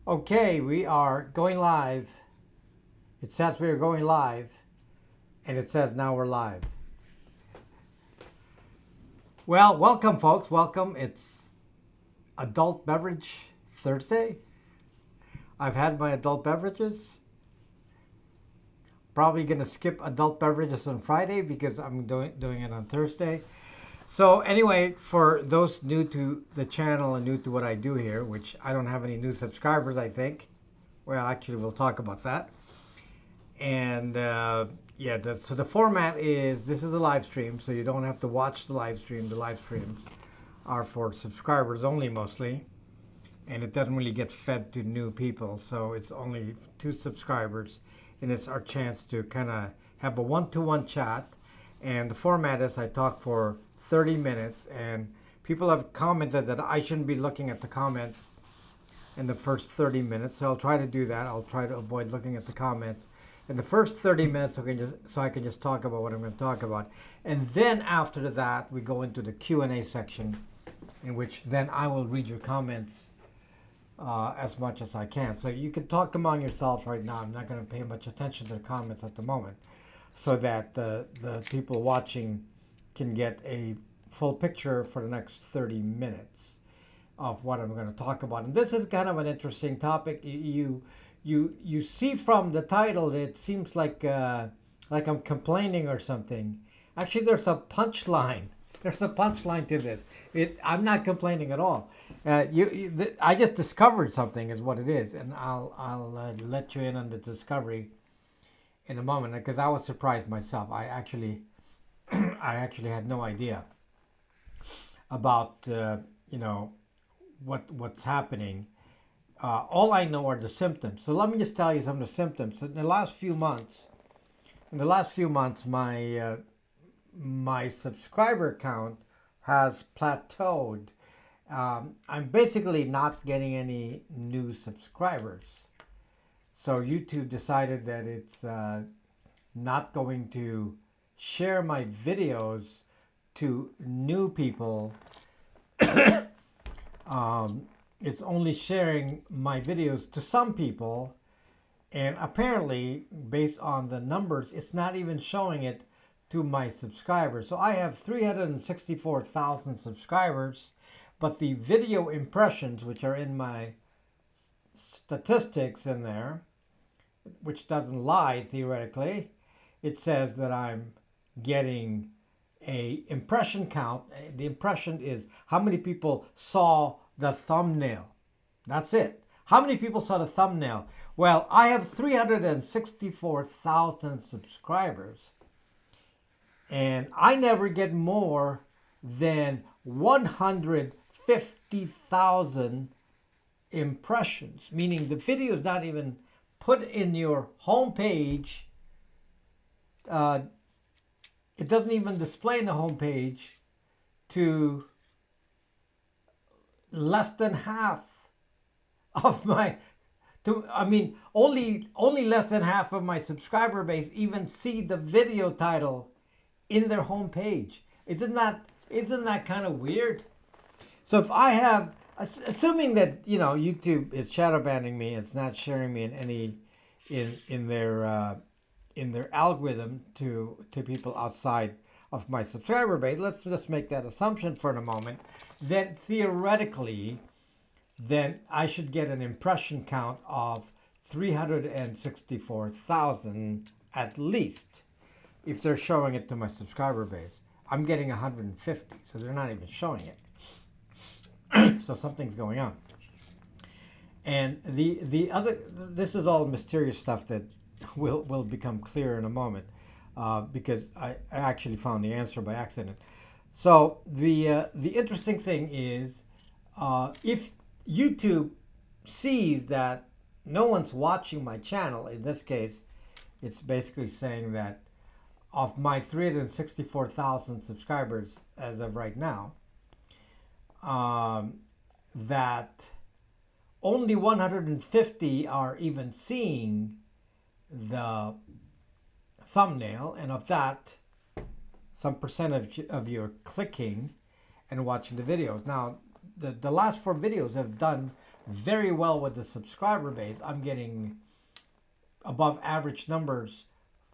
Okay, we are going live. It says we are going live, and it says now we're live. Well, welcome, folks. Welcome. It's Adult Beverage Thursday. I've had my adult beverages. Probably going to skip adult beverages on Friday because I'm doing it on Thursday. So anyway, for those new to the channel and new to what I do here, which I don't have any new subscribers, I think. Well, actually, we'll talk about that. And so the format is this is a live stream, so you don't have to watch the live stream. The live streams are for subscribers only mostly, and it doesn't really get fed to new people. So it's only 2 subscribers, and it's our chance to kind of have a one-to-one chat. And the format is I talk for 30 minutes, and people have commented that I shouldn't be looking at the comments in the first 30 minutes. So I'll try to do that. I'll try to avoid looking at the comments in the first 30 minutes so I can just talk about what I'm going to talk about. And then after that, we go into the Q&A section, in which then I will read your comments as much as I can. So you can talk among yourselves right now. I'm not going to pay much attention to the comments at the moment, so that the people watching can get a full picture for the next 30 minutes of what I'm going to talk about. And this is kind of an interesting topic. You see from the title, it seems like I'm complaining or something. Actually, there's a punchline. There's a punchline to this. I'm not complaining at all. I just discovered something, is what it is, and I'll let you in on the discovery in a moment, because I was surprised myself. I actually had no idea about what's happening. All I know are the symptoms. So let me just tell you some of the symptoms. In the last few months, my subscriber count has plateaued. I'm basically not getting any new subscribers. So YouTube decided that it's not going to share my videos to new people. It's only sharing my videos to some people, and apparently, based on the numbers, it's not even showing it to my subscribers. So I have 364,000 subscribers, but the video impressions, which are in my statistics in there, which doesn't lie theoretically, it says that I'm getting a impression count. The impression is how many people saw the thumbnail. That's it. How many people saw the thumbnail? Well, I have 364,000 subscribers, and I never get more than 150,000 impressions, meaning the video is not even put in your homepage. It doesn't even display in the homepage to less than half of only less than half of my subscriber base even see the video title in their homepage. Isn't that kind of weird? So if I have, assuming that YouTube is shadow banning me, it's not sharing me in their algorithm to people outside of my subscriber base. Let's just make that assumption for a moment. Then theoretically, then I should get an impression count of 364,000 at least, if they're showing it to my subscriber base. I'm getting 150, so they're not even showing it. So something's going on. And the other, this is all mysterious stuff that will become clear in a moment, because I actually found the answer by accident. So the interesting thing is, if YouTube sees that no one's watching my channel, in this case, it's basically saying that of my 364,000 subscribers as of right now, that only 150 are even seeing the thumbnail, and of that, some percentage of you are clicking and watching the videos. Now, the last 4 videos have done very well with the subscriber base. I'm getting above average numbers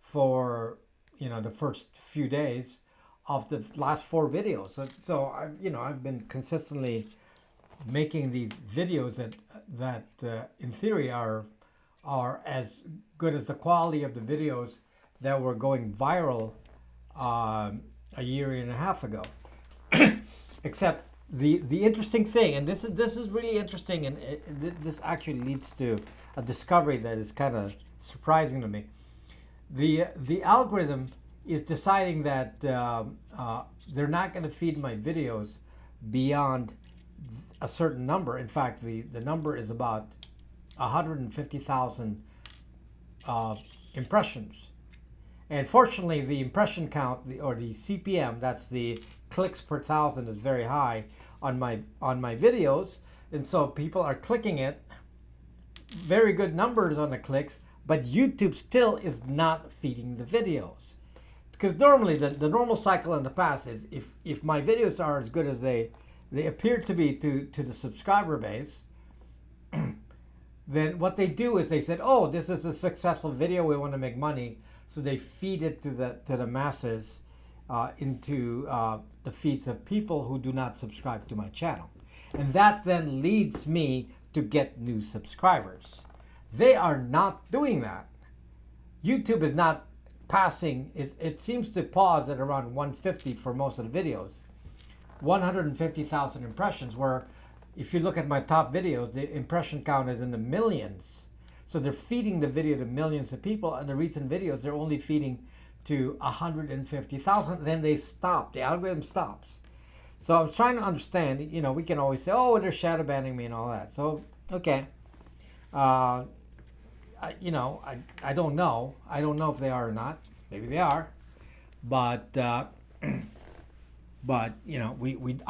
for the first few days of the last 4 videos. So I've been consistently making these videos that in theory are as good as the quality of the videos that were going viral a year and a half ago. Except the interesting thing, and this is really interesting, and this actually leads to a discovery that is kind of surprising to me. The algorithm is deciding that they're not going to feed my videos beyond a certain number. In fact, the number is about 150,000 impressions. And fortunately, the impression count, or the CPM, that's the clicks per thousand, is very high on my videos, and so people are clicking it. Very good numbers on the clicks, but YouTube still is not feeding the videos. Because normally the normal cycle in the past is if my videos are as good as they appear to be to the subscriber base, then what they do is they said, oh, this is a successful video, we want to make money, so they feed it to the masses, into the feeds of people who do not subscribe to my channel. And that then leads me to get new subscribers. They are not doing that. YouTube is not passing, it seems to pause at around 150 for most of the videos. 150,000 impressions, where if you look at my top videos, the impression count is in the millions. So they're feeding the video to millions of people, and the recent videos, they're only feeding to 150,000. Then they stop. The algorithm stops. So I'm trying to understand, we can always say, oh, they're shadow banning me and all that. So, okay. I don't know. I don't know if they are or not. Maybe they are. But I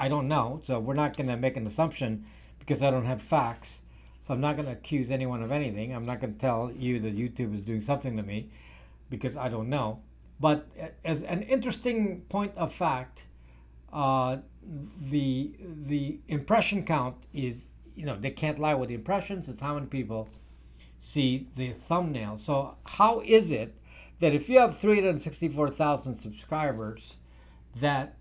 don't know. So we're not going to make an assumption because I don't have facts. So I'm not going to accuse anyone of anything. I'm not going to tell you that YouTube is doing something to me because I don't know. But as an interesting point of fact, the impression count is, they can't lie with the impressions. It's how many people see the thumbnail. So how is it that if you have 364,000 subscribers, that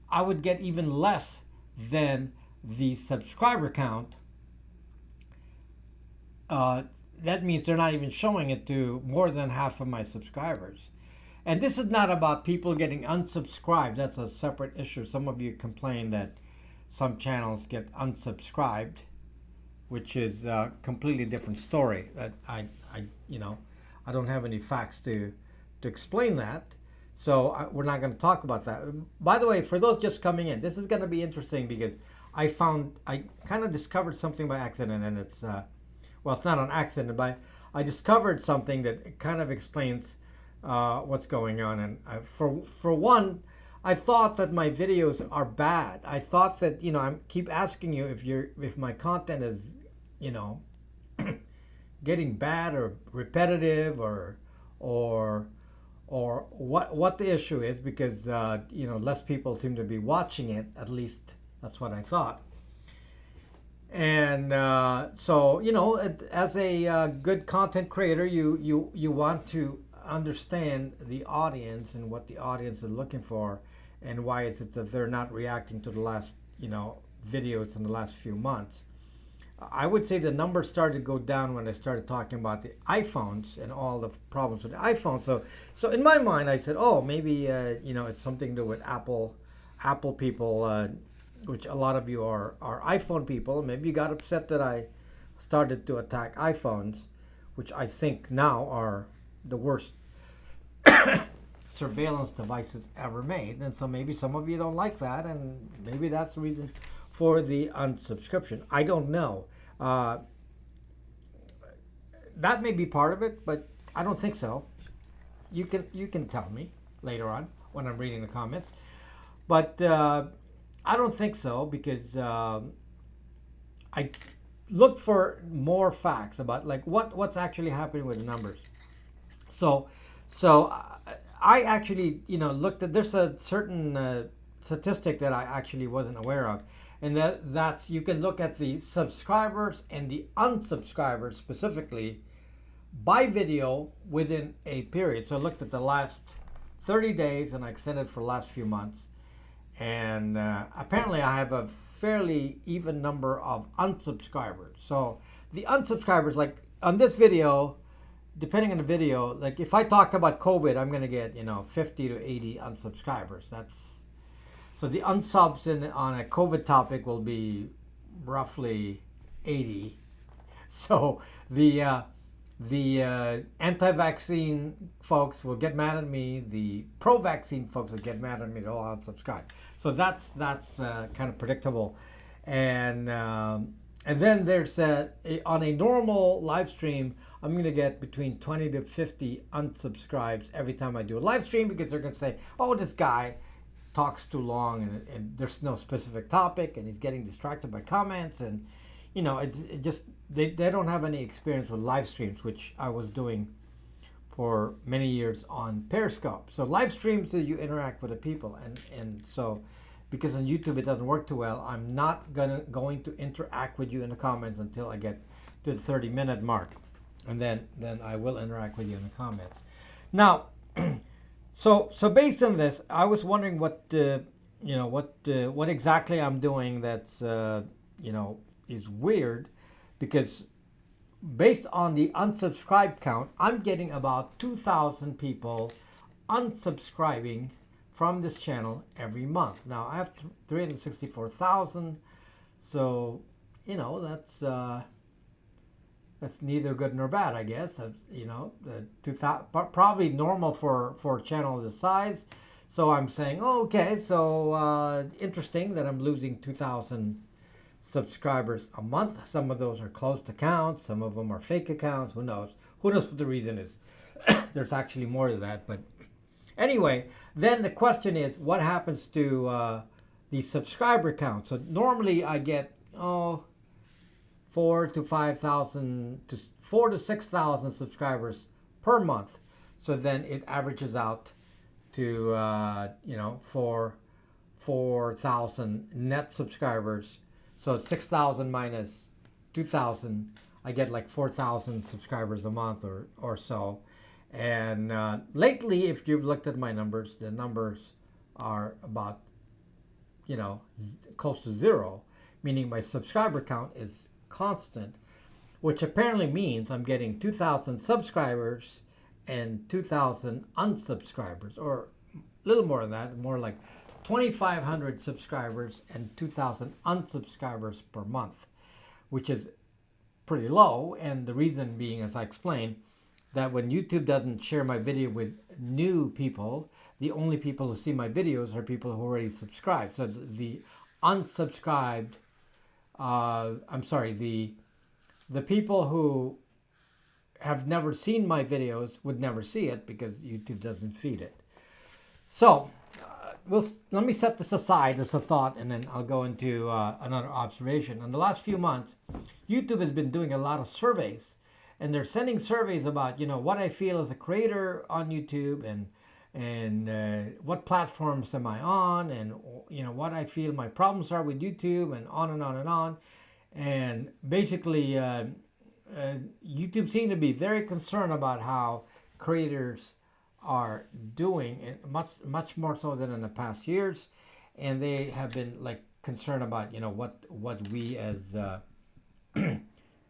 I would get even less than the subscriber count? That means they're not even showing it to more than half of my subscribers. And this is not about people getting unsubscribed. That's a separate issue. Some of you complain that some channels get unsubscribed, which is a completely different story. That I don't have any facts to explain that. So we're not going to talk about that. By the way, for those just coming in, this is going to be interesting because I kind of discovered something by accident, and it's it's not an accident, but I discovered something that kind of explains what's going on. And for one, I thought that my videos are bad. I thought that I keep asking you if my content is getting bad or repetitive or what the issue is, because less people seem to be watching it. At least that's what I thought. And so as a good content creator, you want to understand the audience and what the audience is looking for, and why is it that they're not reacting to the last videos in the last few months. I would say the numbers started to go down when I started talking about the iPhones and all the problems with the iPhone. So in my mind, I said, oh, maybe it's something to do with Apple people, which a lot of you are iPhone people. Maybe you got upset that I started to attack iPhones, which I think now are the worst surveillance devices ever made. And so maybe some of you don't like that, and maybe that's the reason for the unsubscription. I don't know. That may be part of it, but I don't think so. You can tell me later on when I'm reading the comments. But I don't think so, because I look for more facts about what's actually happening with the numbers. So I actually looked at, there's a certain statistic that I actually wasn't aware of, and that's you can look at the subscribers and the unsubscribers specifically by video within a period. So I looked at the last 30 days and I extended for the last few months. And apparently I have a fairly even number of unsubscribers. So the unsubscribers, like on this video, depending on the video, like if I talked about COVID, I'm going to get, 50 to 80 unsubscribers. So the unsubs on a COVID topic will be roughly 80. So the anti-vaccine folks will get mad at me. The pro-vaccine folks will get mad at me. They'll unsubscribe. So that's kind of predictable. And then there's on a normal live stream, I'm going to get between 20 to 50 unsubscribes every time I do a live stream, because they're going to say, oh, this guy talks too long and there's no specific topic and he's getting distracted by comments, and it just they don't have any experience with live streams, which I was doing for many years on Periscope. So live streams that you interact with the people, and so because on YouTube it doesn't work too well, I'm not going to interact with you in the comments until I get to the 30-minute mark, and then I will interact with you in the comments. Now, so based on this, I was wondering what exactly I'm doing that's is weird, because based on the unsubscribe count, I'm getting about 2,000 people unsubscribing from this channel every month. Now I have 364,000, so that's neither good nor bad, I guess. 2,000 probably normal for a channel this size. So I'm saying, oh, okay, so interesting that I'm losing 2,000 subscribers a month. Some of those are closed accounts, some of them are fake accounts. Who knows what the reason is. There's actually more to that, but anyway, then the question is, what happens to the subscriber count? So normally I get 4 to 6,000 subscribers per month. So then it averages out to 4,000 net subscribers. So 6,000 minus 2,000, I get like 4,000 subscribers a month or so. And lately, if you've looked at my numbers, the numbers are about, close to zero, meaning my subscriber count is constant, which apparently means I'm getting 2,000 subscribers and 2,000 unsubscribers, or a little more than that, more like 2,500 subscribers and 2,000 unsubscribers per month, which is pretty low. And the reason being, as I explained, that when YouTube doesn't share my video with new people, the only people who see my videos are people who already subscribed. So the unsubscribed, the people who have never seen my videos would never see it because YouTube doesn't feed it. So let me set this aside as a thought, and then I'll go into another observation. In the last few months, YouTube has been doing a lot of surveys, and they're sending surveys about what I feel as a creator on YouTube, and what platforms am I on, and what I feel my problems are with YouTube, and on and on and on. And basically, YouTube seemed to be very concerned about how creators are doing, and much more so than in the past years. And they have been concerned about what we as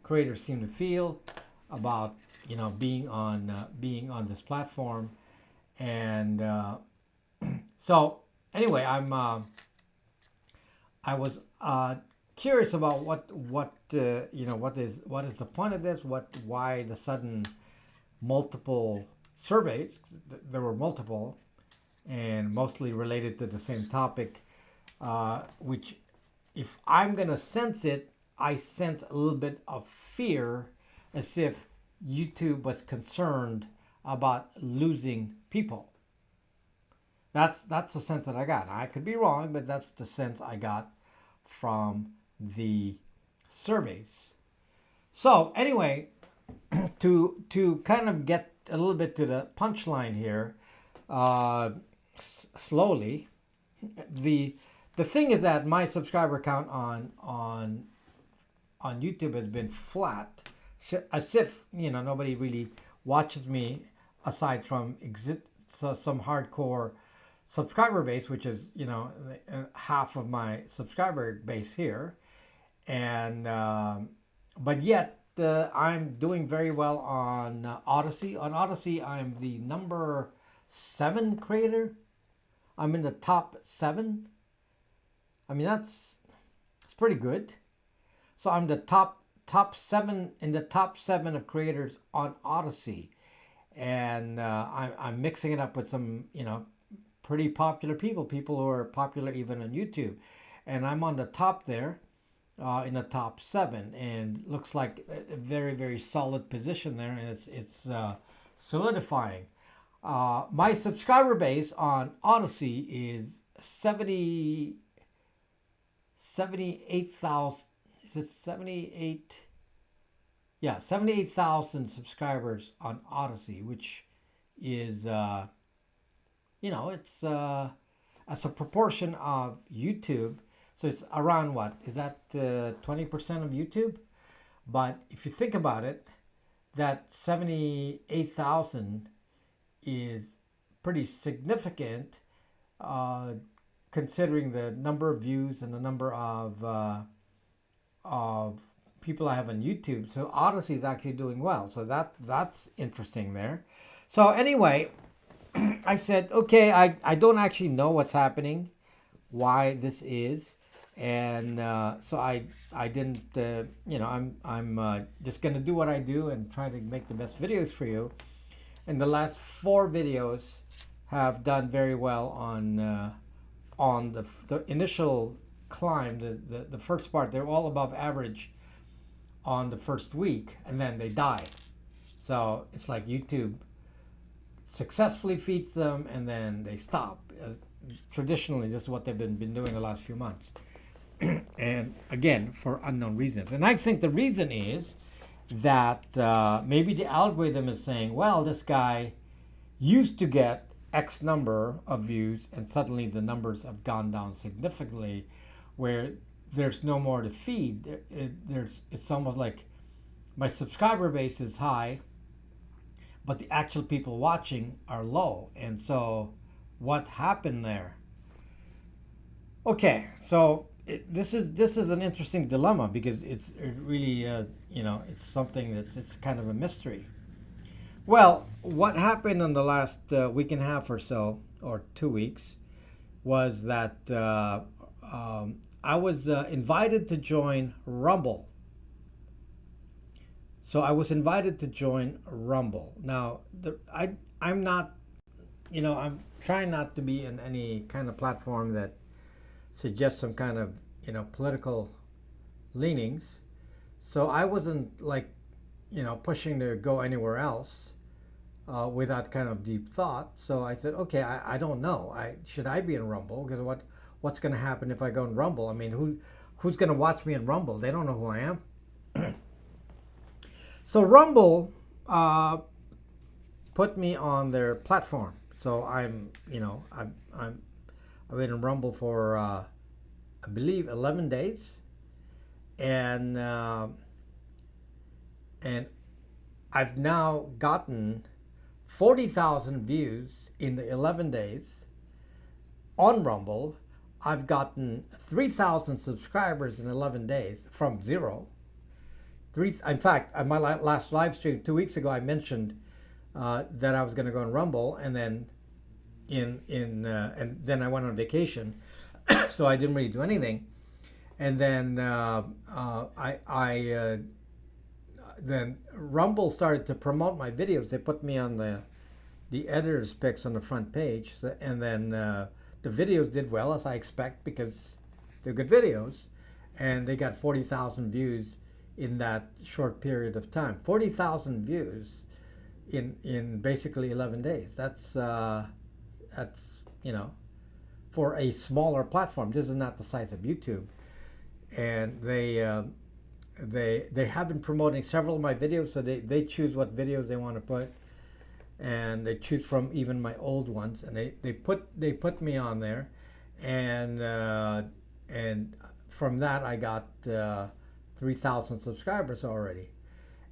creators seem to feel about being on this platform. And so anyway, I was curious about what is the point of this, why the sudden multiple surveys. There were multiple, and mostly related to the same topic, which, if I'm gonna sense it, I sense a little bit of fear, as if YouTube was concerned about losing people. That's the sense that I got. I could be wrong, but that's the sense I got from the surveys. So anyway, to kind of get a little bit to the punchline here, slowly, the the thing is that my subscriber count on YouTube has been flat, as if nobody really watches me aside from some hardcore subscriber base, which is half of my subscriber base here, and but yet I'm doing very well on Odyssey. On Odyssey, I'm the number 7 creator. I'm in the top 7. I mean it's pretty good. So I'm the top 7 in the top 7 of creators on Odyssey, and I'm mixing it up with some pretty popular people who are popular even on YouTube, and I'm on the top there, in the top 7, and looks like a very, very solid position there, and it's solidifying. My subscriber base on Odyssey is 78,000. Is it 78? Yeah, 78,000 subscribers on Odyssey, which is, it's as a proportion of YouTube. So it's around what? Is that 20% of YouTube? But if you think about it, that 78,000 is pretty significant, considering the number of views and the number of people I have on YouTube. So Odyssey is actually doing well. So that's interesting there. So anyway, I said, okay, I don't actually know what's happening, why this is, and so I didn't, I'm just gonna do what I do and try to make the best videos for you. And the last 4 videos have done very well on the initial climb, the first part. They're all above average on the first week, and then they die. So it's like YouTube successfully feeds them and then they stop. Traditionally, this is what they've been doing the last few months. And again, for unknown reasons. And I think the reason is that maybe the algorithm is saying, well, this guy used to get X number of views and suddenly the numbers have gone down significantly, where there's no more to feed. It's almost like my subscriber base is high, but the actual people watching are low. And so what happened there? Okay, so this is an interesting dilemma, because it really it's something it's kind of a mystery. Well, what happened in the last week and a half or so, or 2 weeks, was that I was invited to join Rumble. So I was invited to join Rumble. Now, I'm not, I'm trying not to be in any kind of platform that suggests some kind of, political leanings. So I wasn't pushing to go anywhere else without kind of deep thought. So I said, okay, I don't know. Should I be in Rumble? Because what's going to happen if I go in Rumble? I mean, who's going to watch me in Rumble? They don't know who I am. So Rumble put me on their platform. So I've been in Rumble for I believe 11 days, and I've now gotten 40,000 views in the 11 days on Rumble. I've gotten 3,000 subscribers in 11 days from 0. In fact, on my last live stream 2 weeks ago, I mentioned that I was going to go on Rumble, and then and then I went on vacation, so I didn't really do anything. And then then Rumble started to promote my videos. They put me on the editor's picks on the front page, and then the videos did well, as I expect, because they're good videos, and they got 40,000 views in that short period of time. 40,000 views in basically 11 days. That's for a smaller platform. This is not the size of YouTube, and they have been promoting several of my videos. So they choose what videos they want to put, and they choose from even my old ones, and they put me on there, and from that I got 3,000 subscribers already.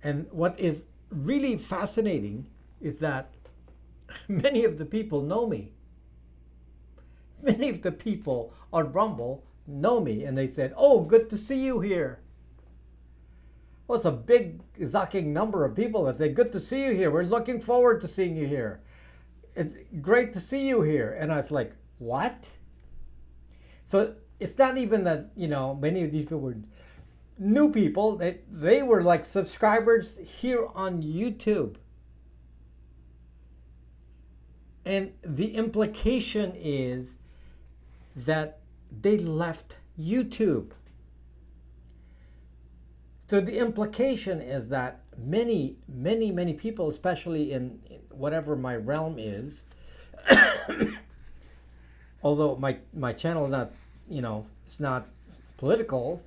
And what is really fascinating is that many of the people know me. Many of the people on Rumble know me, and they said, "Oh, good to see you here." Well, it's a big zucking number of people that say, "Good to see you here. We're looking forward to seeing you here. It's great to see you here." And I was like, "What?" So it's not even that, many of these people were new people. They were like subscribers here on YouTube. And the implication is that they left YouTube. So the implication is that many, many, many people, especially in whatever my realm is, although my channel is not, it's not political,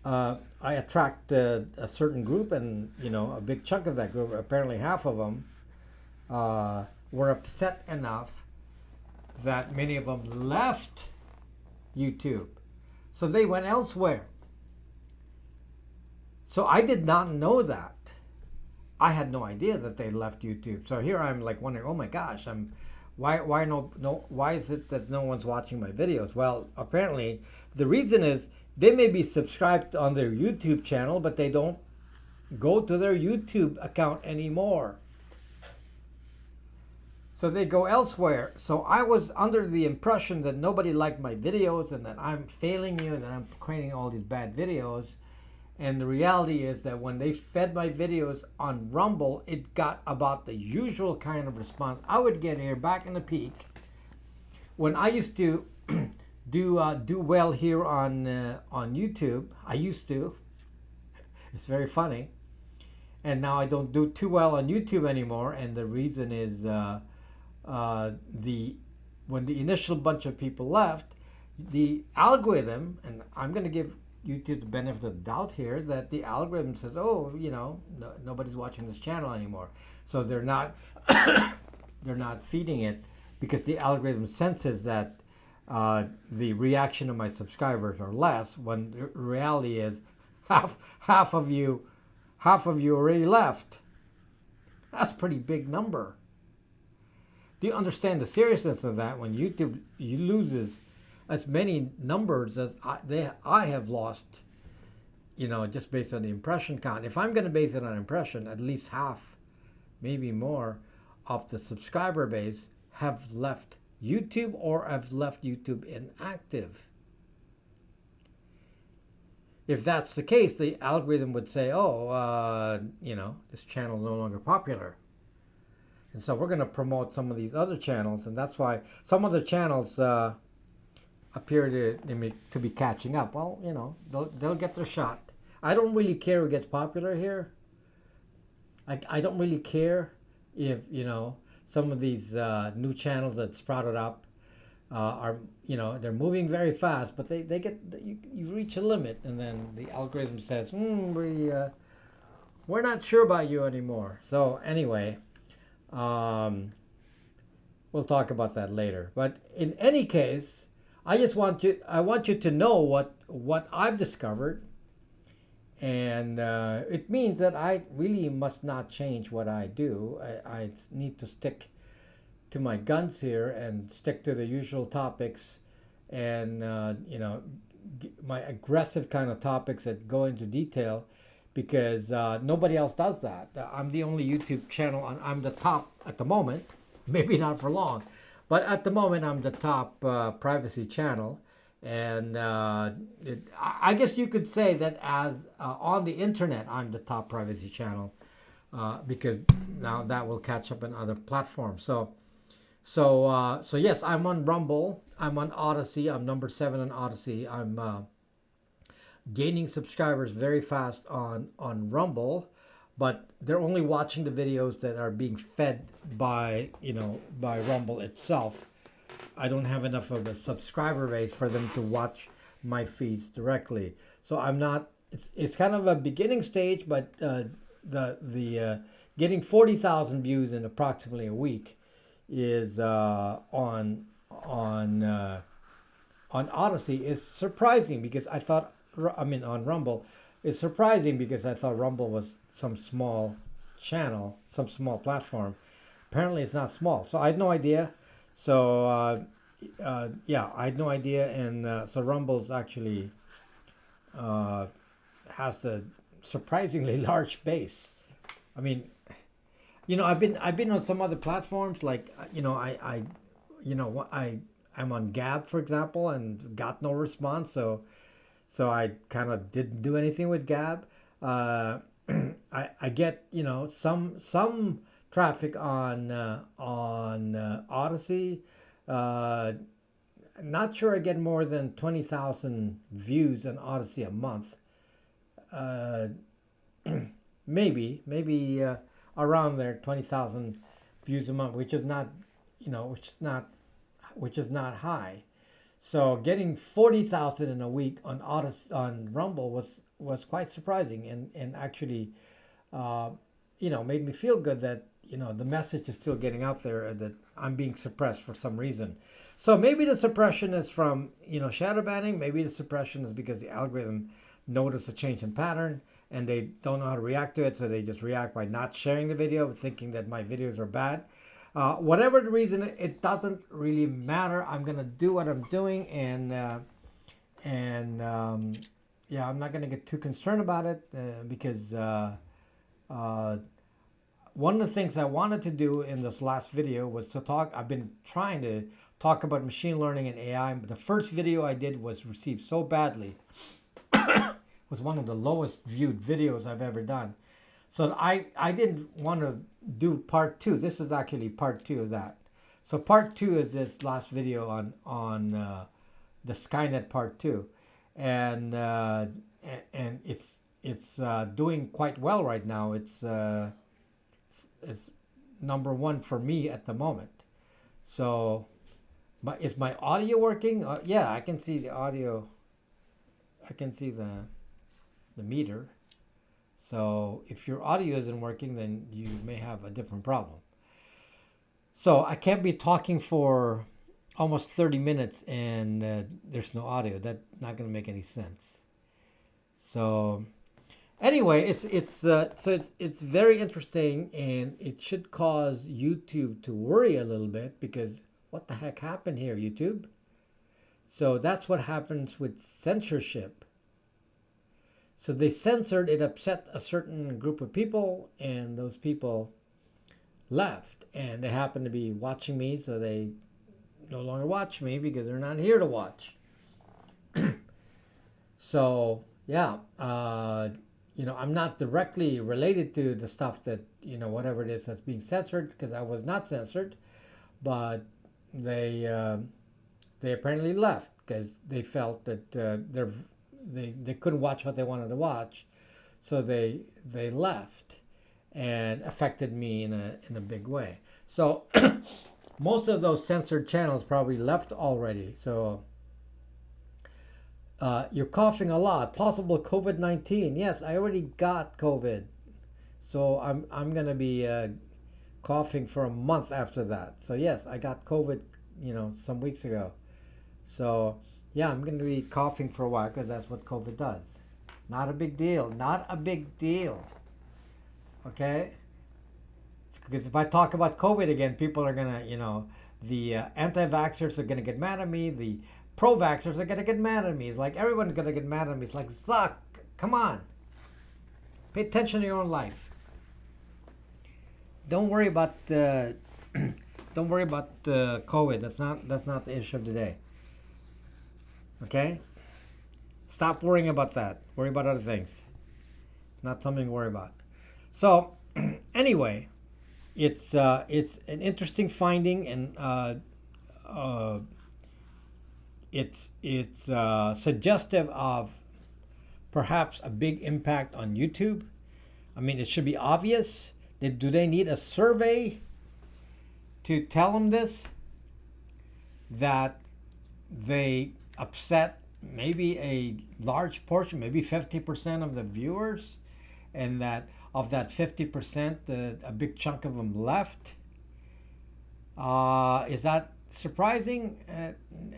I attract a certain group, and a big chunk of that group, apparently half of them, were upset enough that many of them left YouTube. So they went elsewhere. So I did not know that. I had no idea that they left YouTube. So here I'm like wondering, oh my gosh, why is it that no one's watching my videos? Well, apparently the reason is they may be subscribed on their YouTube channel, but they don't go to their YouTube account anymore. So they go elsewhere. So I was under the impression that nobody liked my videos and that I'm failing you and that I'm creating all these bad videos. And the reality is that when they fed my videos on Rumble, it got about the usual kind of response I would get here back in the peak when I used to do well here on YouTube. I used to. It's very funny. And now I don't do too well on YouTube anymore. And the reason is when the initial bunch of people left, the algorithm, and I'm going to give YouTube the benefit of the doubt here, that the algorithm says, oh, nobody's watching this channel anymore. So they're not they're not feeding it because the algorithm senses that the reaction of my subscribers are less, when the reality is half of you already left. That's a pretty big number. Do you understand the seriousness of that when YouTube loses as many numbers as I have lost, just based on the impression count? If I'm going to base it on impression, at least half, maybe more, of the subscriber base have left YouTube or have left YouTube inactive. If that's the case, the algorithm would say, this channel is no longer popular. And so we're going to promote some of these other channels, and that's why some other channels appear to be catching up. Well, they'll get their shot. I don't really care who gets popular here. I don't really care if, some of these new channels that sprouted up are, they're moving very fast, but they get, you reach a limit, and then the algorithm says, we're not sure about you anymore. So anyway, we'll talk about that later. But in any case, I want you to know what I've discovered, and it means that I really must not change what I do. I need to stick to my guns here and stick to the usual topics, and my aggressive kind of topics that go into detail, because nobody else does that. I'm the only YouTube channel, I'm the top at the moment, maybe not for long, but at the moment I'm the top privacy channel. And I guess you could say that as on the internet, I'm the top privacy channel, because now that will catch up in other platforms. So yes, I'm on Rumble, I'm on Odyssey, I'm number 7 on Odyssey. I'm gaining subscribers very fast on Rumble, but they're only watching the videos that are being fed by Rumble itself. I don't have enough of a subscriber base for them to watch my feeds directly. So I'm not. It's kind of a beginning stage, but the getting 40,000 views in approximately a week is on on Odyssey is surprising because I thought, I mean, on Rumble is surprising because I thought Rumble was some small channel, some small platform. Apparently, it's not small. So I had no idea. So yeah, I had no idea, and so Rumble's actually has a surprisingly large base. I mean, I've been on some other platforms like I'm on Gab, for example, and got no response. So I kind of didn't do anything with Gab. I get some traffic on Odyssey. Uh, Not sure I get more than 20,000 views on Odyssey a month. Uh, maybe around there, 20,000 views a month, which is not, which is not high. So getting 40,000 in a week on Rumble was quite surprising, and actually, uh, made me feel good that the message is still getting out there and that I'm being suppressed for some reason. So maybe the suppression is from shadow banning. Maybe the suppression is because the algorithm noticed a change in pattern and they don't know how to react to it, so they just react by not sharing the video, thinking that my videos are bad. Whatever the reason, it doesn't really matter. I'm gonna do what I'm doing, and yeah, I'm not gonna get too concerned about it because uh, one of the things I wanted to do in this last video was to talk. I've been trying to talk about machine learning and AI. But the first video I did was received so badly. Was one of the lowest viewed videos I've ever done. So I didn't want to do part two. This is actually part two of that. So part two is this last video on the Skynet part two, and it's doing quite well right now. It's number one for me at the moment. So, is my audio working? Yeah, I can see the audio. I can see the meter. So if your audio isn't working, then you may have a different problem. So I can't be talking for almost 30 minutes and there's no audio. That's not going to make any sense. So anyway, it's very interesting, and it should cause YouTube to worry a little bit because what the heck happened here, YouTube? So that's what happens with censorship. So they censored, it upset a certain group of people, and those people left. And they happened to be watching me, so they no longer watch me because they're not here to watch. So, yeah, I'm not directly related to the stuff that, whatever it is that's being censored, because I was not censored, but they apparently left because they felt that they couldn't watch what they wanted to watch, so they left, and affected me in a big way. So most of those censored channels probably left already. So you're coughing a lot. Possible COVID-19. Yes, I already got COVID, so I'm gonna be coughing for a month after that. So yes, I got COVID, some weeks ago. So yeah, I'm going to be coughing for a while because that's what COVID does. Not a big deal. Not a big deal. Okay? Because if I talk about COVID again, people are going to, the anti-vaxxers are going to get mad at me. The pro-vaxxers are going to get mad at me. It's like everyone's going to get mad at me. It's like, Zuck, come on. Pay attention to your own life. Don't worry about don't worry about COVID. That's not the issue of today. Okay? Stop worrying about that. Worry about other things. Not something to worry about. So, anyway, it's an interesting finding, and it's suggestive of perhaps a big impact on YouTube. I mean, it should be obvious. Do they need a survey to tell them this? That they upset maybe a large portion, maybe 50% of the viewers, and that of that 50%, a big chunk of them left. Is that surprising?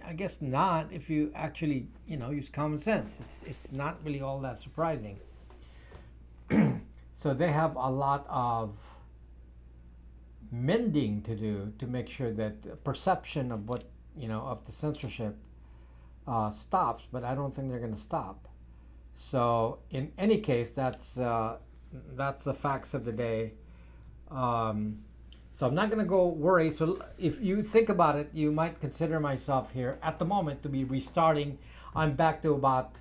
I guess not if you actually, use common sense. It's not really all that surprising. So they have a lot of mending to do to make sure that perception of what, of the censorship stops, but I don't think they're going to stop. So in any case, that's the facts of the day. So I'm not going to go worry. So if you think about it, you might consider myself here at the moment to be restarting. I'm back to about,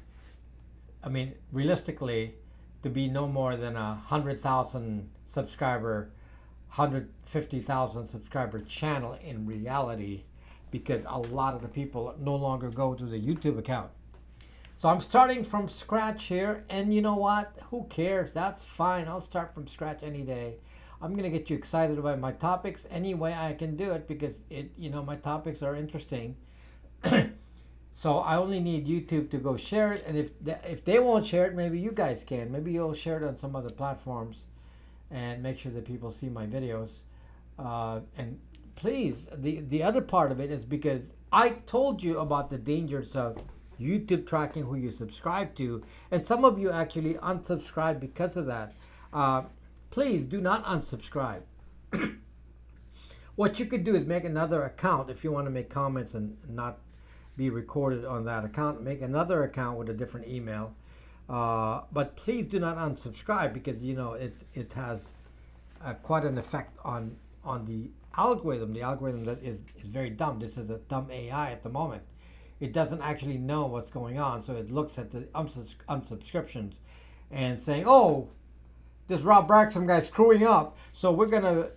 realistically, to be no more than 100,000 subscriber, 150,000 subscriber channel in reality, because a lot of the people no longer go to the YouTube account. So I'm starting from scratch here, and you know what? Who cares? That's fine. I'll start from scratch any day. I'm gonna get you excited about my topics any way I can do it, because my topics are interesting. So I only need YouTube to go share it, and if they won't share it, maybe you guys can. Maybe you'll share it on some other platforms, and make sure that people see my videos. And please, the other part of it is because I told you about the dangers of YouTube tracking who you subscribe to, and some of you actually unsubscribe because of that. Please do not unsubscribe. What you could do is make another account if you want to make comments and not be recorded on that account. Make another account with a different email. But please do not unsubscribe, because it has quite an effect on the algorithm. The algorithm that is very dumb. This is a dumb AI at the moment. It doesn't actually know what's going on, so it looks at the unsubscriptions and saying, "Oh, this Rob Braxton guy's screwing up, so we're gonna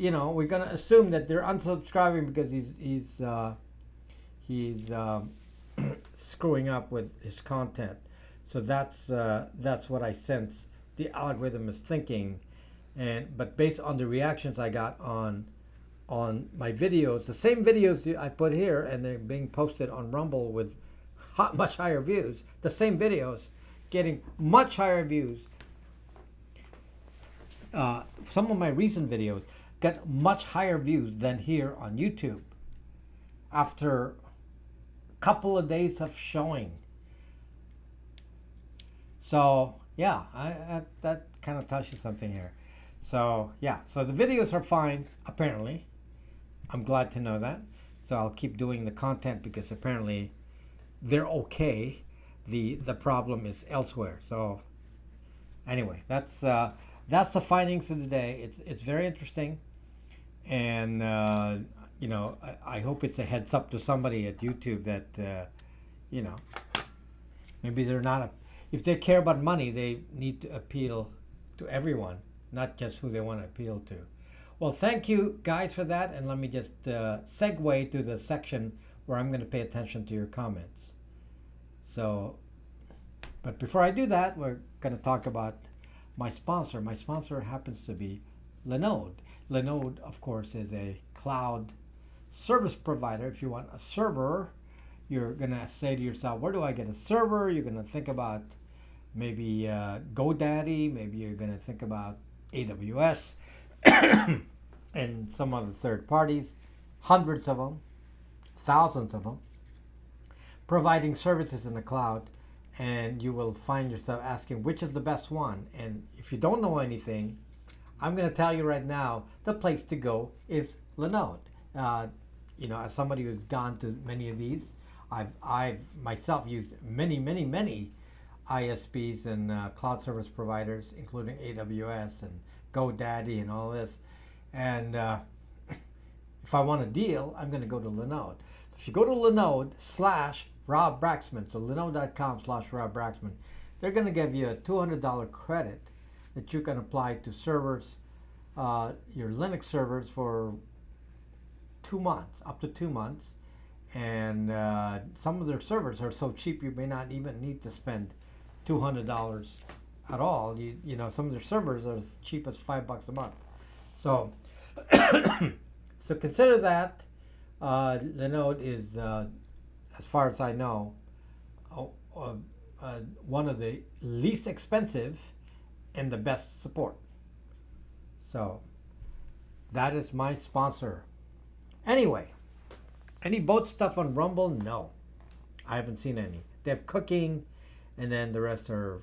assume that they're unsubscribing because he's screwing up with his content." So that's what I sense the algorithm is thinking, but based on the reactions I got on my videos, the same videos I put here, and they're being posted on Rumble with much higher views. The same videos getting much higher views. Some of my recent videos got much higher views than here on YouTube after a couple of days of showing. So yeah, that kind of tells you something here. So yeah, so the videos are fine apparently. I'm glad to know that. So I'll keep doing the content because apparently they're okay. The problem is elsewhere. So anyway, that's the findings of the day. It's very interesting, and I hope it's a heads up to somebody at YouTube that maybe they're not if they care about money, they need to appeal to everyone, not just who they want to appeal to. Well, thank you guys for that, and let me just segue to the section where I'm going to pay attention to your comments. So, but before I do that, we're going to talk about my sponsor. My sponsor happens to be Linode. Linode, of course, is a cloud service provider. If you want a server, you're going to say to yourself, where do I get a server? You're going to think about maybe GoDaddy. Maybe you're going to think about AWS and some other third parties, hundreds of them, thousands of them, providing services in the cloud. And you will find yourself asking, which is the best one? And if you don't know anything, I'm going to tell you right now, the place to go is Linode. As somebody who's gone to many of these, I've myself used many ISPs and cloud service providers, including AWS and GoDaddy and all this. And if I want a deal, I'm going to go to Linode. So if you go to Linode/Rob Braxman, so linode.com/Rob Braxman, they're going to give you a $200 credit that you can apply to servers, your Linux servers, for 2 months, up to 2 months. And some of their servers are so cheap you may not even need to spend $200 at all. Some of their servers are as cheap as $5 a month. So, so consider that. Linode is, as far as I know, one of the least expensive and the best support. So that is my sponsor. Anyway, Any boat stuff on Rumble? No, I haven't seen any. They have cooking, and then the rest are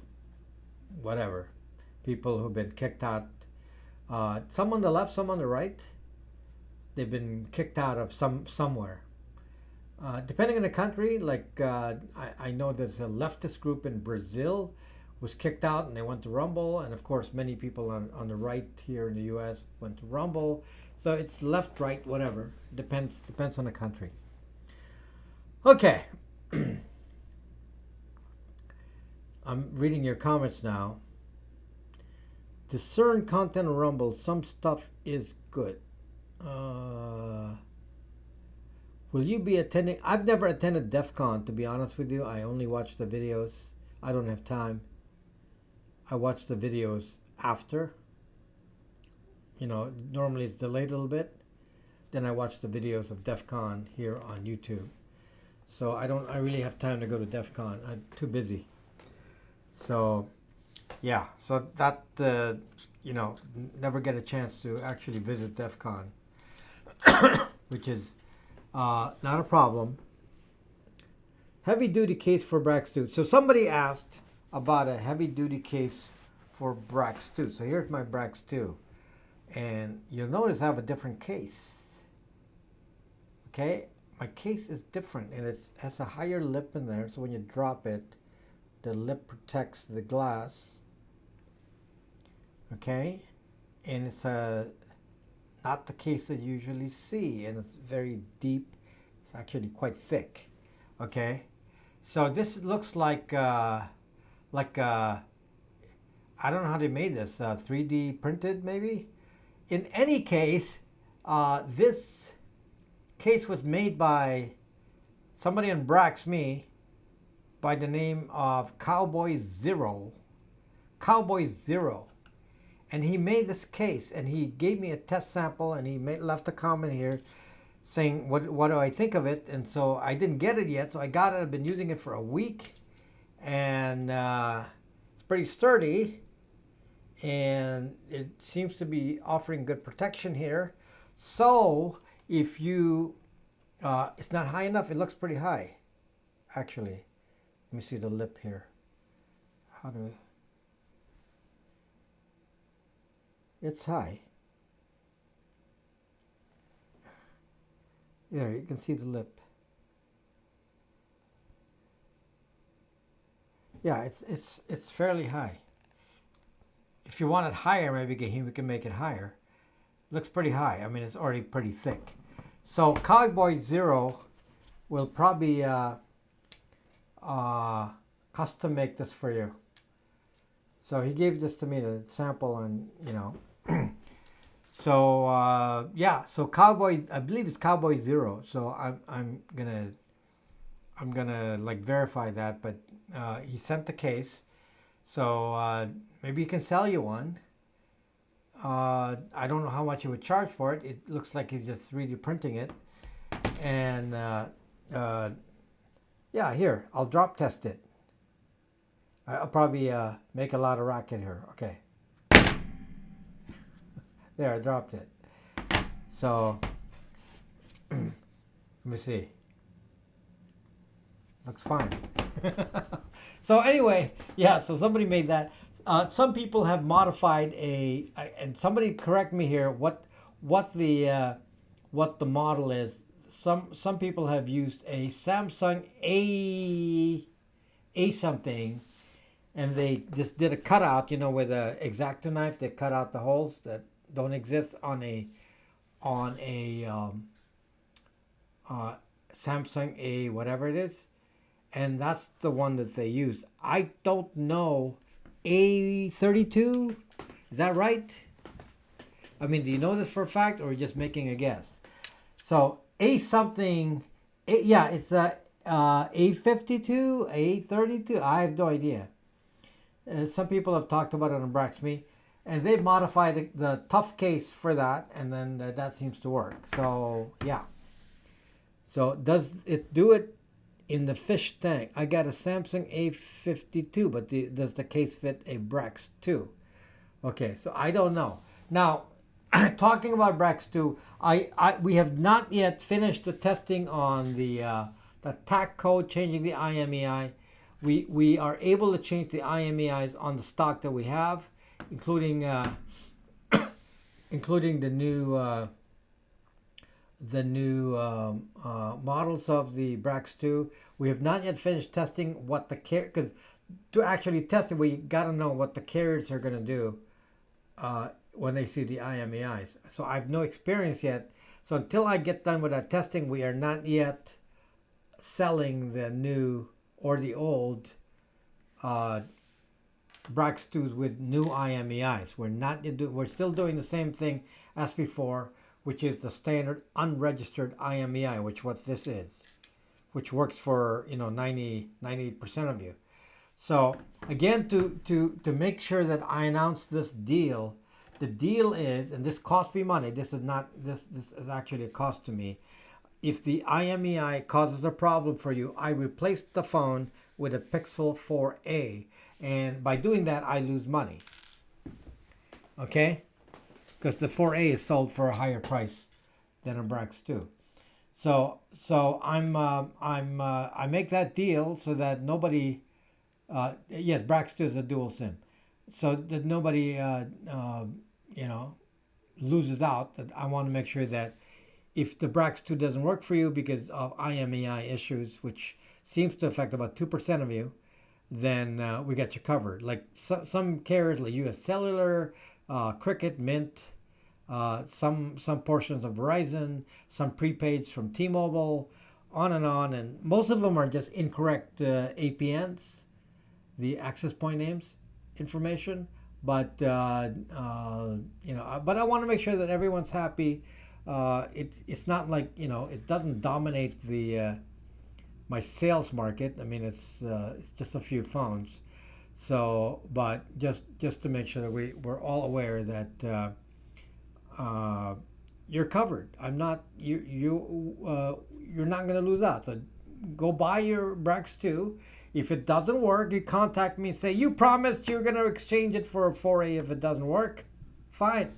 whatever. People who've been kicked out. Some on the left, some on the right. They've been kicked out of somewhere. Depending on the country, like I know there's a leftist group in Brazil was kicked out and they went to Rumble, and of course many people on the right here in the U.S. went to Rumble. So it's left, right, whatever. Depends on the country. Okay. I'm reading your comments now. Discern content on Rumble. Some stuff is good. Will you be attending? I've never attended DEF CON, to be honest with you. I only watch the videos. I don't have time. I watch the videos after. You know, normally it's delayed a little bit. Then I watch the videos of DEF CON here on YouTube. So I really have time to go to DEF CON. I'm too busy. So, yeah. So that, you know, never get a chance to actually visit DEF CON, which is not a problem. Heavy duty case for Brax 2. So somebody asked about a heavy duty case for Brax 2. So here's my Brax 2. And you'll notice I have a different case. Okay? My case is different and it has a higher lip in there. So when you drop it, the lip protects the glass. Okay? And it's not the case that you usually see, and it's very deep. It's actually quite thick. Okay, so this looks like I don't know how they made this. 3D printed, maybe. In any case, this case was made by somebody in Brax by the name of Cowboy Zero. Cowboy Zero. And he made this case, and he gave me a test sample, and he left a comment here saying, what do I think of it? And so I didn't get it yet, so I got it. I've been using it for a week, and it's pretty sturdy, and it seems to be offering good protection here. So if you, it's not high enough, it looks pretty high, actually. Let me see the lip here. How do we... It's high. There, you can see the lip. Yeah, it's fairly high. If you want it higher, maybe we can make it higher. Looks pretty high. I mean, it's already pretty thick. So Cowboy Zero will probably custom make this for you. So he gave this to me to sample, and you know. So yeah, so Cowboy, I believe it's Cowboy Zero. So I'm gonna like verify that, but he sent the case, so maybe he can sell you one. I don't know how much he would charge for it. It looks like he's just 3D printing it, and yeah, here I'll drop test it. I'll probably make a lot of racket here. Okay. There, I dropped it. So, let me see. Looks fine. So anyway, yeah, so somebody made that. Some people have modified and somebody correct me here, what the model is. Some people have used a Samsung A something, and they just did a cutout, you know, with a X-Acto knife. They cut out the holes that don't exist on a Samsung A whatever it is, and that's the one that they used. I don't know, A32, is that right? I mean, do you know this for a fact, or are you just making a guess? So A something, yeah, it's a A52, A32. I have no idea. Some people have talked about it on Brax, and they modified the tough case for that, and then that seems to work. So yeah. So does it do it in the fish tank? I got a Samsung A52, but does the case fit a Brax 2? Okay, so I don't know. Now, talking about Brax 2, we have not yet finished the testing on the TAC code, changing the IMEI. We are able to change the IMEIs on the stock that we have, including including the new models of the Brax 2. We have not yet finished testing what the because to actually test it, we got to know what the carriers are going to do when they see the IMEIs. So I have no experience yet. So until I get done with that testing, we are not yet selling the new or the old Brax 2s with new IMEIs. We're still doing the same thing as before, which is the standard unregistered IMEI, which what this is, which works for 90% of you. So again, to make sure that I announce this deal, the deal is, and this cost me money. This is actually a cost to me. If the IMEI causes a problem for you, I replace the phone with a Pixel 4a, and by doing that, I lose money. Okay, because the 4a is sold for a higher price than a Brax 2. So I make that deal so that nobody. Yes, Brax 2 is a dual SIM, so that nobody loses out. That I want to make sure that if the Brax 2 doesn't work for you because of IMEI issues, which seems to affect about 2% of you, then we got you covered. Like some carriers like US Cellular, Cricket, Mint, some portions of Verizon, some prepaids from T-Mobile, on, and most of them are just incorrect APNs, the access point names information. But but I want to make sure that everyone's happy. It's not like it doesn't dominate the my sales market. I mean, it's just a few phones. So, but just to make sure that we're all aware that you're covered. I'm not you're not going to lose out. So go buy your Brax 2. If it doesn't work, you contact me and say, you promised you're going to exchange it for a 4A. If it doesn't work, fine.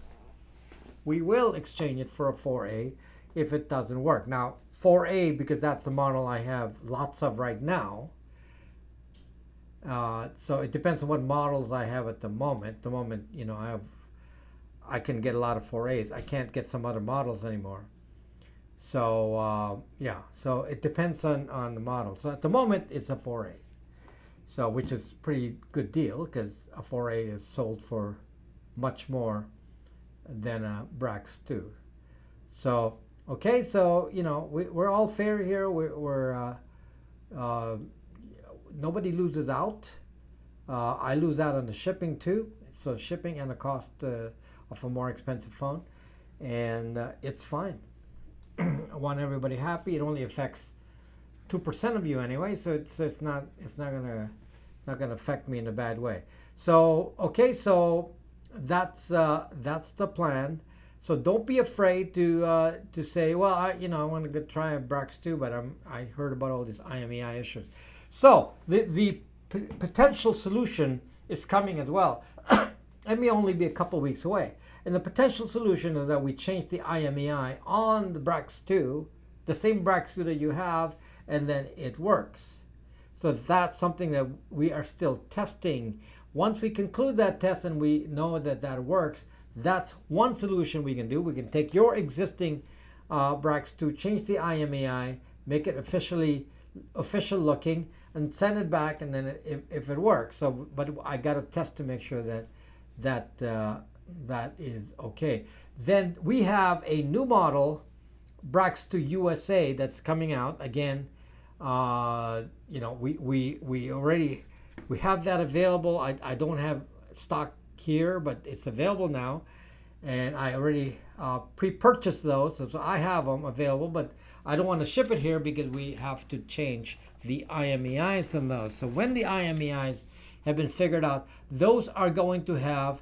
We will exchange it for a 4A if it doesn't work. Now, 4A, because that's the model I have lots of right now. So it depends on what models I have at the moment. At the moment, I can get a lot of 4As. I can't get some other models anymore. So yeah, so it depends on the model. So at the moment, it's a 4A. So which is pretty good deal because a 4A is sold for much more than a Brax 2. So okay, so we're all fair here. We're nobody loses out. I lose out on the shipping too. So shipping and the cost of a more expensive phone, and it's fine. I want everybody happy. It only affects 2% of you anyway, so it's not gonna affect me in a bad way. So okay, so that's the plan. So don't be afraid to say, well, I want to go try a Brax 2, but I heard about all these IMEI issues. So the potential solution is coming as well. It may only be a couple weeks away. And the potential solution is that we change the IMEI on the Brax 2, the same Brax 2 that you have, and then it works. So that's something that we are still testing. Once we conclude that test and we know that that works, that's one solution we can do. We can take your existing Brax 2, change the IMEI, make it official looking, and send it back, and then if it works. So, but I got to test to make sure that is okay. Then we have a new model, Brax 2 USA, that's coming out again. We already have that available. I don't have stock here, but it's available now, and I already pre-purchased those, so I have them available. But I don't want to ship it here because we have to change the IMEIs on those. So when the IMEIs have been figured out, those are going to have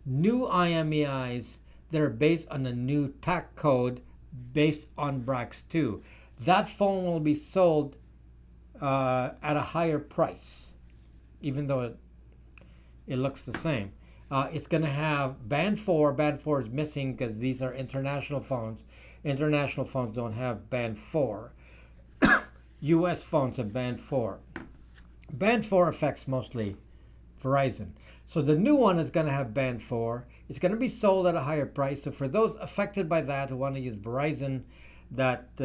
new IMEIs that are based on the new TAC code based on Brax 2. That phone will be sold at a higher price, even though it looks the same. It's going to have band 4. Band 4 is missing because these are international phones. International phones don't have band 4. US phones have band 4. Band 4 affects mostly Verizon. So the new one is going to have band 4. It's going to be sold at a higher price. So for those affected by that who want to use Verizon, that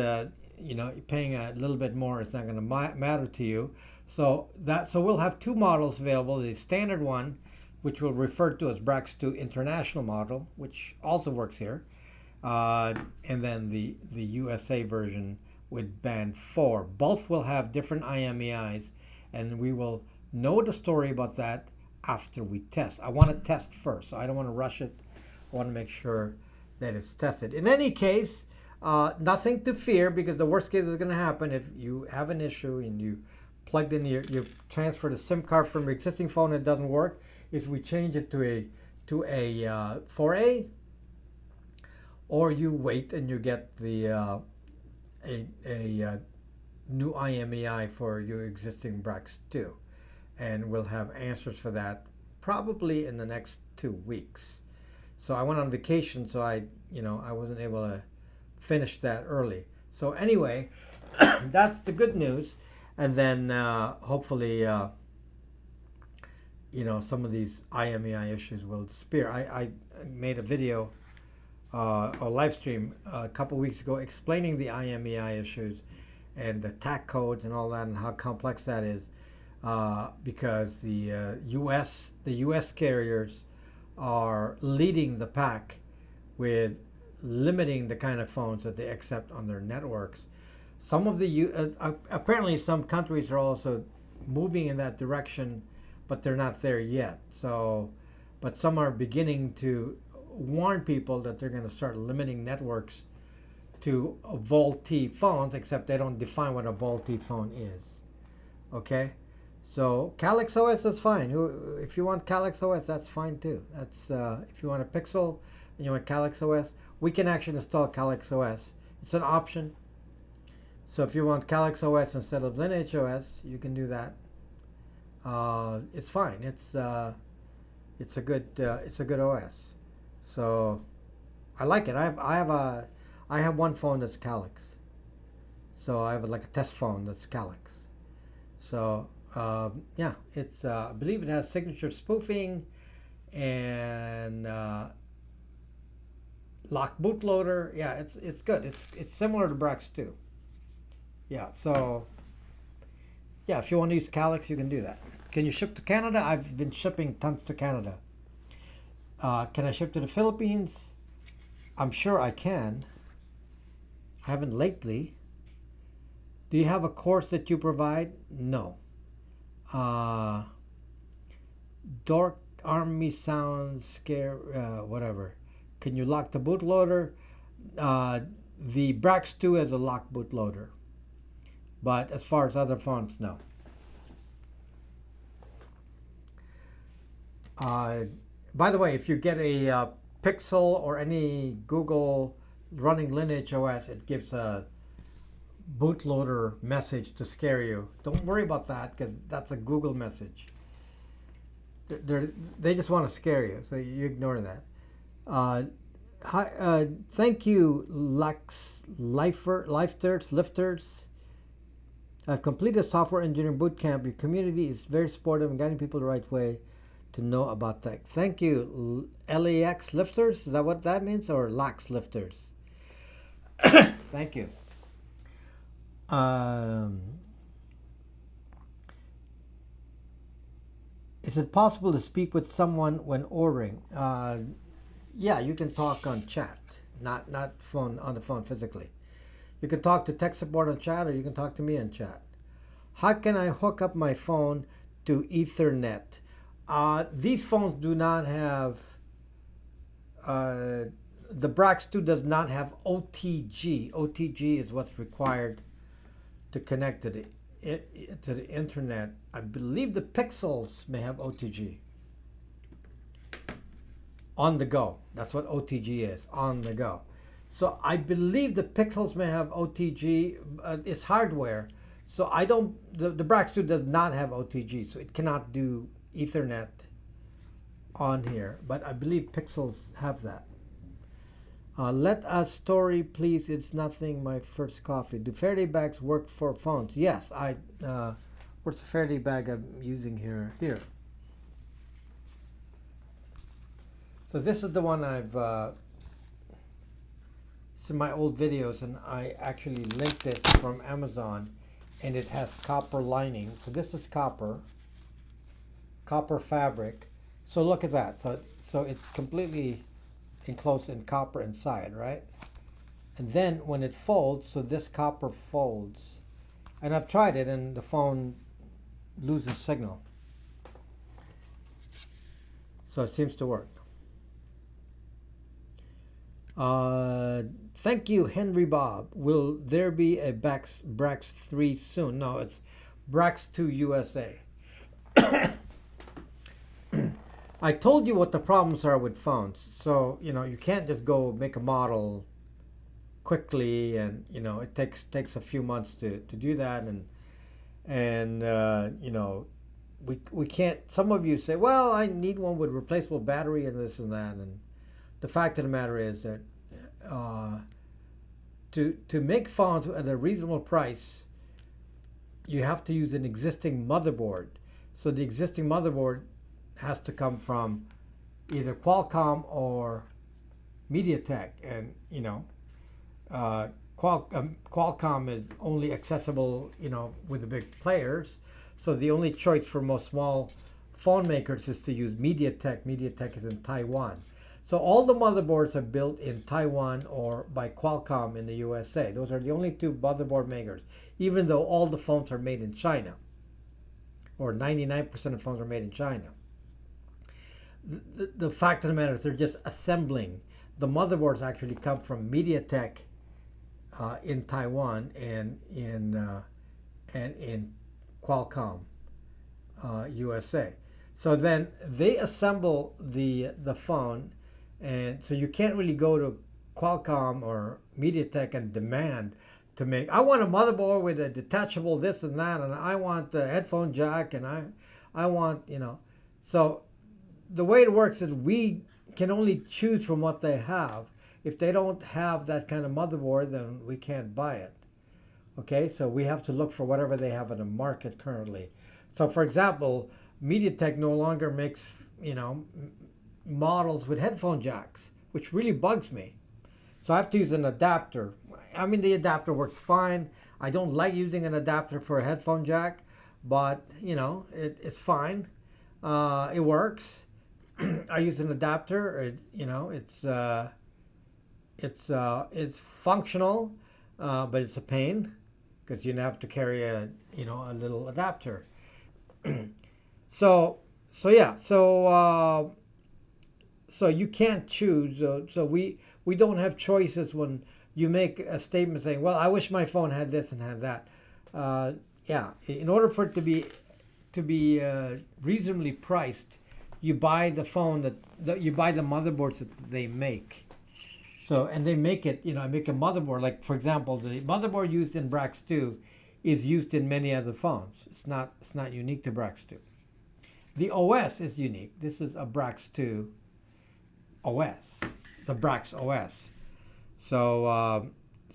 paying a little bit more is not going to matter to you. So we'll have two models available: the standard one, which we'll refer to as Brax 2 International model, which also works here, and then the USA version with band 4. Both will have different IMEIs, and we will know the story about that after we test. I want to test first, so I don't want to rush it. I want to make sure that it's tested. In any case, nothing to fear, because the worst case is going to happen if you have an issue and you plugged in you transfer the SIM card from your existing phone and it doesn't work, is we change it to a 4A, or you wait and you get the a new IMEI for your existing Brax 2. And we'll have answers for that probably in the next 2 weeks. So I went on vacation, so I wasn't able to finish that early. So anyway, that's the good news. And then hopefully, some of these IMEI issues will disappear. I made a video or live stream a couple weeks ago explaining the IMEI issues and the TAC codes and all that, and how complex that is. Because the U.S. carriers are leading the pack with limiting the kind of phones that they accept on their networks. Some of apparently some countries are also moving in that direction, but they're not there yet. So, but some are beginning to warn people that they're going to start limiting networks to VoLTE phones, except they don't define what a VoLTE phone is. Okay? So Calyx OS is fine. If you want Calyx OS, that's fine too. That's if you want a Pixel and you want Calyx OS, we can actually install Calyx OS. It's an option. So if you want Calyx OS instead of Lineage OS, you can do that. It's fine. It's a good OS. So I like it. I have one phone that's Calyx. So I have like a test phone that's Calyx. So it's I believe it has signature spoofing and lock bootloader. Yeah, it's good. It's similar to Brax 2. Yeah, so yeah, if you want to use Calyx, you can do that. Can you ship to Canada? I've been shipping tons to Canada. Can I ship to the Philippines? I'm sure I can. I haven't lately. Do you have a course that you provide? No. Dork Army sounds scare, whatever. Can you lock the bootloader? The Brax 2 has a lock bootloader. But as far as other phones, no. By the way, if you get a Pixel or any Google running Lineage OS, it gives a bootloader message to scare you. Don't worry about that, because that's a Google message. They just want to scare you, so you ignore that. Thank you, Lifters. I've completed software engineering bootcamp. Your community is very supportive and guiding people the right way to know about that. Thank you, LAX Lifters. Is that what that means? Or Lax Lifters? Thank you. Is it possible to speak with someone when ordering? Yeah, you can talk on chat, not on the phone physically. You can talk to tech support on chat, or you can talk to me on chat. How can I hook up my phone to Ethernet? These phones do not have, the Brax 2 does not have OTG. OTG is what's required to connect to the internet. I believe the Pixels may have OTG. On the go. That's what OTG is, on the go. So I believe the Pixels may have OTG. It's hardware. So the Brax 2 does not have OTG, so it cannot do Ethernet on here, but I believe Pixels have that. Let us story, please. It's nothing. My first coffee. Do Faraday bags work for phones? Yes. What's the Faraday bag I'm using here? Here. So this is the one it's in my old videos, and I actually linked this from Amazon, and it has copper lining. So this is copper fabric. So look at that. So it's completely enclosed in copper inside, right? And then when it folds, so this copper folds, and I've tried it, and the phone loses signal. So it seems to work. Thank you, Henry Bob. Will there be a Brax 3 soon? No, it's Brax 2 USA. I told you what the problems are with phones. So, you can't just go make a model quickly, and, it takes a few months to do that. And we can't, some of you say, well, I need one with replaceable battery and this and that. And the fact of the matter is that to make phones at a reasonable price, you have to use an existing motherboard. So the existing motherboard has to come from either Qualcomm or MediaTek, and Qualcomm is only accessible with the big players. So the only choice for most small phone makers is to use MediaTek. MediaTek is in Taiwan. So all the motherboards are built in Taiwan or by Qualcomm in the USA. Those are the only two motherboard makers, even though all the phones are made in China, or 99% of phones are made in China. The fact of the matter is they're just assembling. The motherboards actually come from MediaTek in Taiwan and in Qualcomm USA. So then they assemble the phone, and so you can't really go to Qualcomm or MediaTek and demand to make, I want a motherboard with a detachable this and that, and I want the headphone jack, and I want, So the way it works is we can only choose from what they have. If they don't have that kind of motherboard, then we can't buy it. Okay, so we have to look for whatever they have in the market currently. So for example, MediaTek no longer makes, models with headphone jacks, which really bugs me. So I have to use an adapter. I mean, the adapter works fine. I don't like using an adapter for a headphone jack, but it's fine. It works. I use an adapter. It's functional, but it's a pain because you have to carry a little adapter. So you can't choose. So we don't have choices when you make a statement saying, "Well, I wish my phone had this and had that." In order for it to be reasonably priced, you buy the phone that you buy the motherboards that they make. So, and they make it, I make a motherboard, like for example, the motherboard used in Brax 2 is used in many other phones. It's not unique to Brax 2. The OS is unique. This is a Brax 2 OS, the Brax OS. So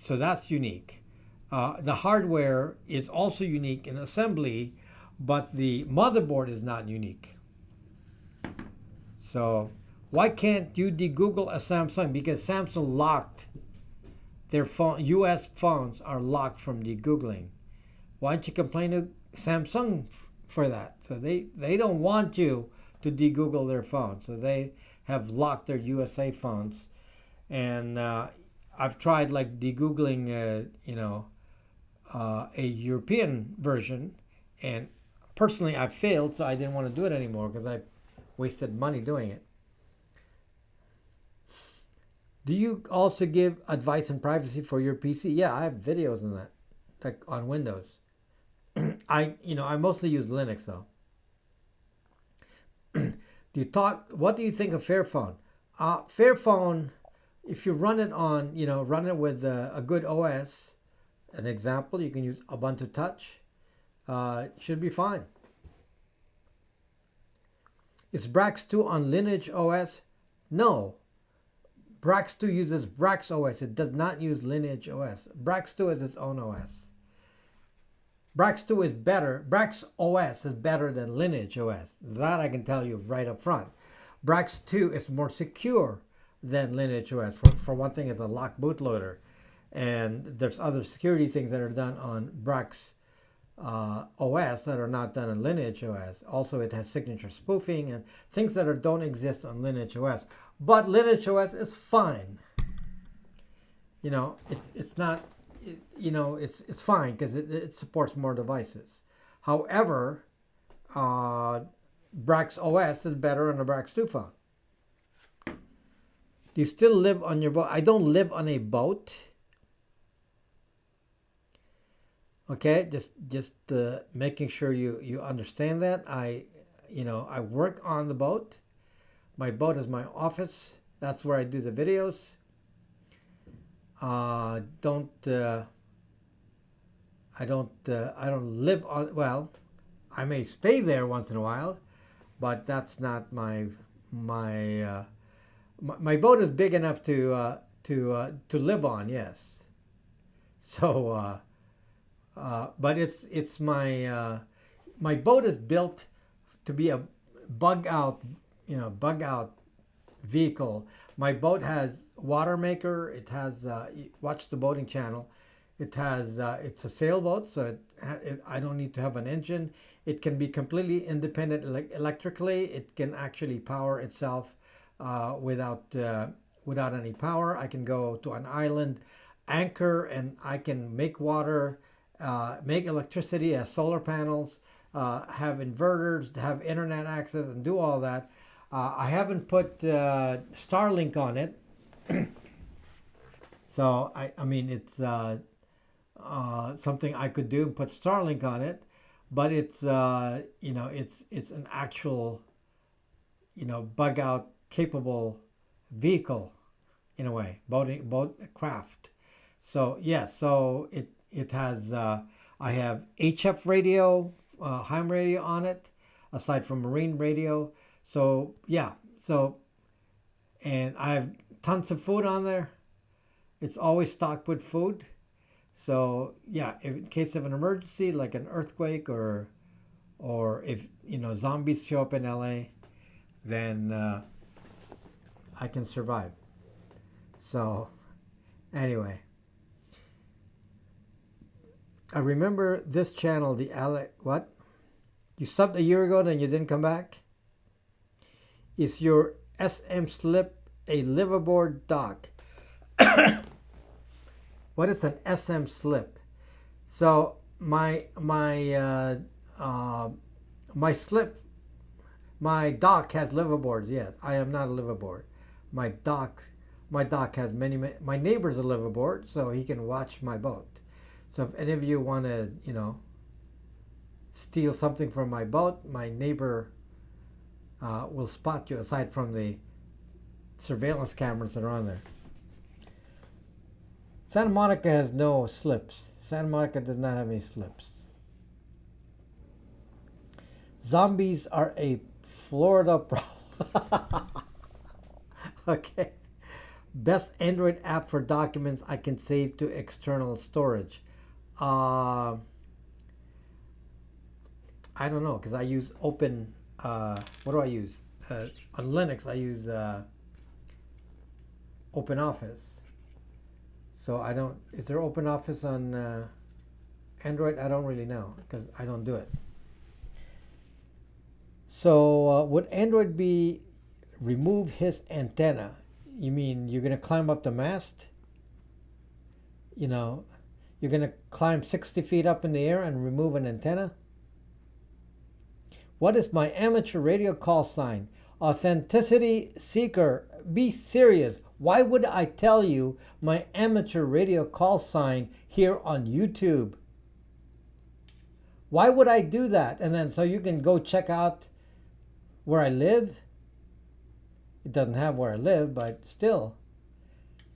that's unique. The hardware is also unique in assembly, but the motherboard is not unique. So why can't you de-Google a Samsung? Because Samsung locked their phone. U.S. phones are locked from de-Googling. Why don't you complain to Samsung for that? So they don't want you to de-Google their phones. So they have locked their USA phones. And I've tried like de-Googling, a European version, and personally I failed, so I didn't want to do it anymore because I wasted money doing it. Do you also give advice on privacy for your PC? Yeah, I have videos on that, like on Windows. I mostly use Linux though. What do you think of Fairphone? Fairphone, if you run it on, run it with a good OS, an example, you can use Ubuntu Touch, should be fine. Is Brax 2 on Lineage OS? No. Brax 2 uses Brax OS. It does not use Lineage OS. Brax 2 is its own OS. Brax 2 is better. Brax OS is better than Lineage OS. That I can tell you right up front. Brax 2 is more secure than Lineage OS. For one thing, it's a locked bootloader. And there's other security things that are done on Brax OS that are not done on Lineage OS. Also, it has signature spoofing and things that don't exist on Lineage OS. But Lineage OS is fine. You know, it's not, it's fine because it supports more devices. However, Brax OS is better on a Brax 2 phone. Do you still live on your boat? I don't live on a boat. Okay, just making sure you understand that. I work on the boat. My boat is my office. That's where I do the videos. I don't live on. Well, I may stay there once in a while, but that's not my boat is big enough to live on. Yes. So. But it's my boat is built to be a bug out vehicle. My boat has water maker. It has watch the boating channel. It has it's a sailboat, so I don't need to have an engine. It can be completely independent electrically. It can actually power itself without any power. I can go to an island, anchor, and I can make water. Make electricity, has solar panels, have inverters, have internet access, and do all that. I haven't put Starlink on it, so I mean it's something I could do and put Starlink on it, but it's it's an actual bug out capable vehicle in a way, boat craft. So so it has, I have HF radio, ham radio on it, aside from marine radio. So, yeah. So, and I have tons of food on there. It's always stocked with food. So, yeah, in case of an emergency, like an earthquake or if, zombies show up in LA, then I can survive. So, anyway. I remember this channel, what? You subbed a year ago, then you didn't come back? Is your SM slip a liveaboard dock? What is an SM slip? So my slip, my dock has liveaboards. Yes, I am not a liveaboard. My dock has my neighbor's a liveaboard, so he can watch my boat. So if any of you want to, steal something from my boat, my neighbor will spot you, aside from the surveillance cameras that are on there. Santa Monica has no slips. Santa Monica does not have any slips. Zombies are a Florida problem. Okay. Best Android app for documents I can save to external storage. I don't know, because I use open, what do I use? On Linux, I use Open Office. So I don't, is there Open Office on Android? I don't really know, because I don't do it. So would Android be remove his antenna? You mean you're going to climb up the mast? You're going to climb 60 feet up in the air and remove an antenna? What is my amateur radio call sign? Authenticity seeker. Be serious. Why would I tell you my amateur radio call sign here on YouTube? Why would I do that? And then so you can go check out where I live? It doesn't have where I live, but still.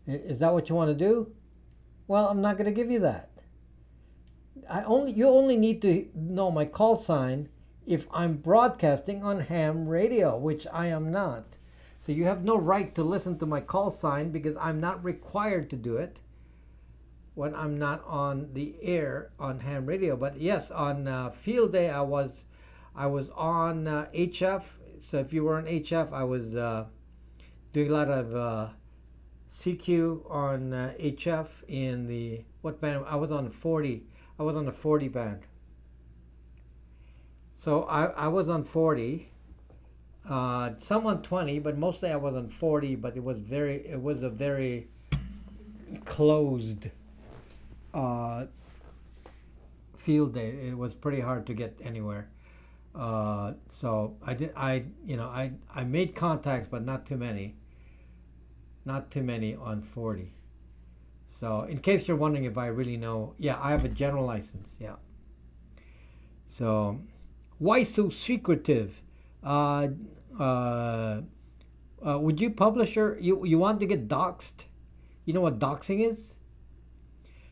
Is that what you want to do? Well, I'm not going to give you that. You only need to know my call sign if I'm broadcasting on ham radio, which I am not. So you have no right to listen to my call sign because I'm not required to do it when I'm not on the air on ham radio. But yes, on field day I was on HF. So if you were on HF, I was doing a lot of CQ on HF in the what band? I was on 40. I was on the 40 band. So I was on 40. Some on 20, but mostly I was on 40. But it was a very closed field day. It was pretty hard to get anywhere. So I made contacts, but not too many. Not too many on 40. So in case you're wondering if I really know, yeah, I have a general license. Yeah. So why so secretive? Would you publisher you want to get doxxed? You know what doxing is?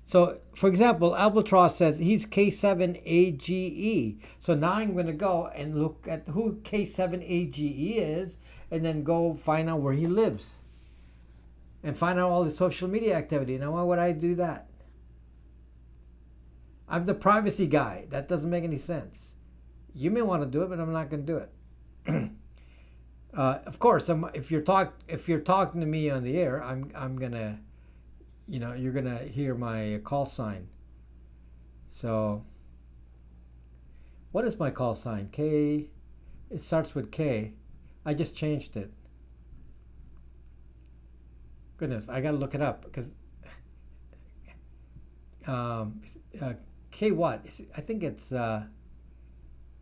So, for example, Albatross says he's K7AGE. So now I'm going to go and look at who K7AGE is and then go find out where he lives. And find out all the social media activity. Now, why would I do that? I'm the privacy guy. That doesn't make any sense. You may want to do it, but I'm not going to do it. Of course, if you're talking to me on the air, I'm gonna, you're gonna hear my call sign. So, what is my call sign? K. It starts with K. I just changed it. Goodness, I gotta look it up because K what? I think it's a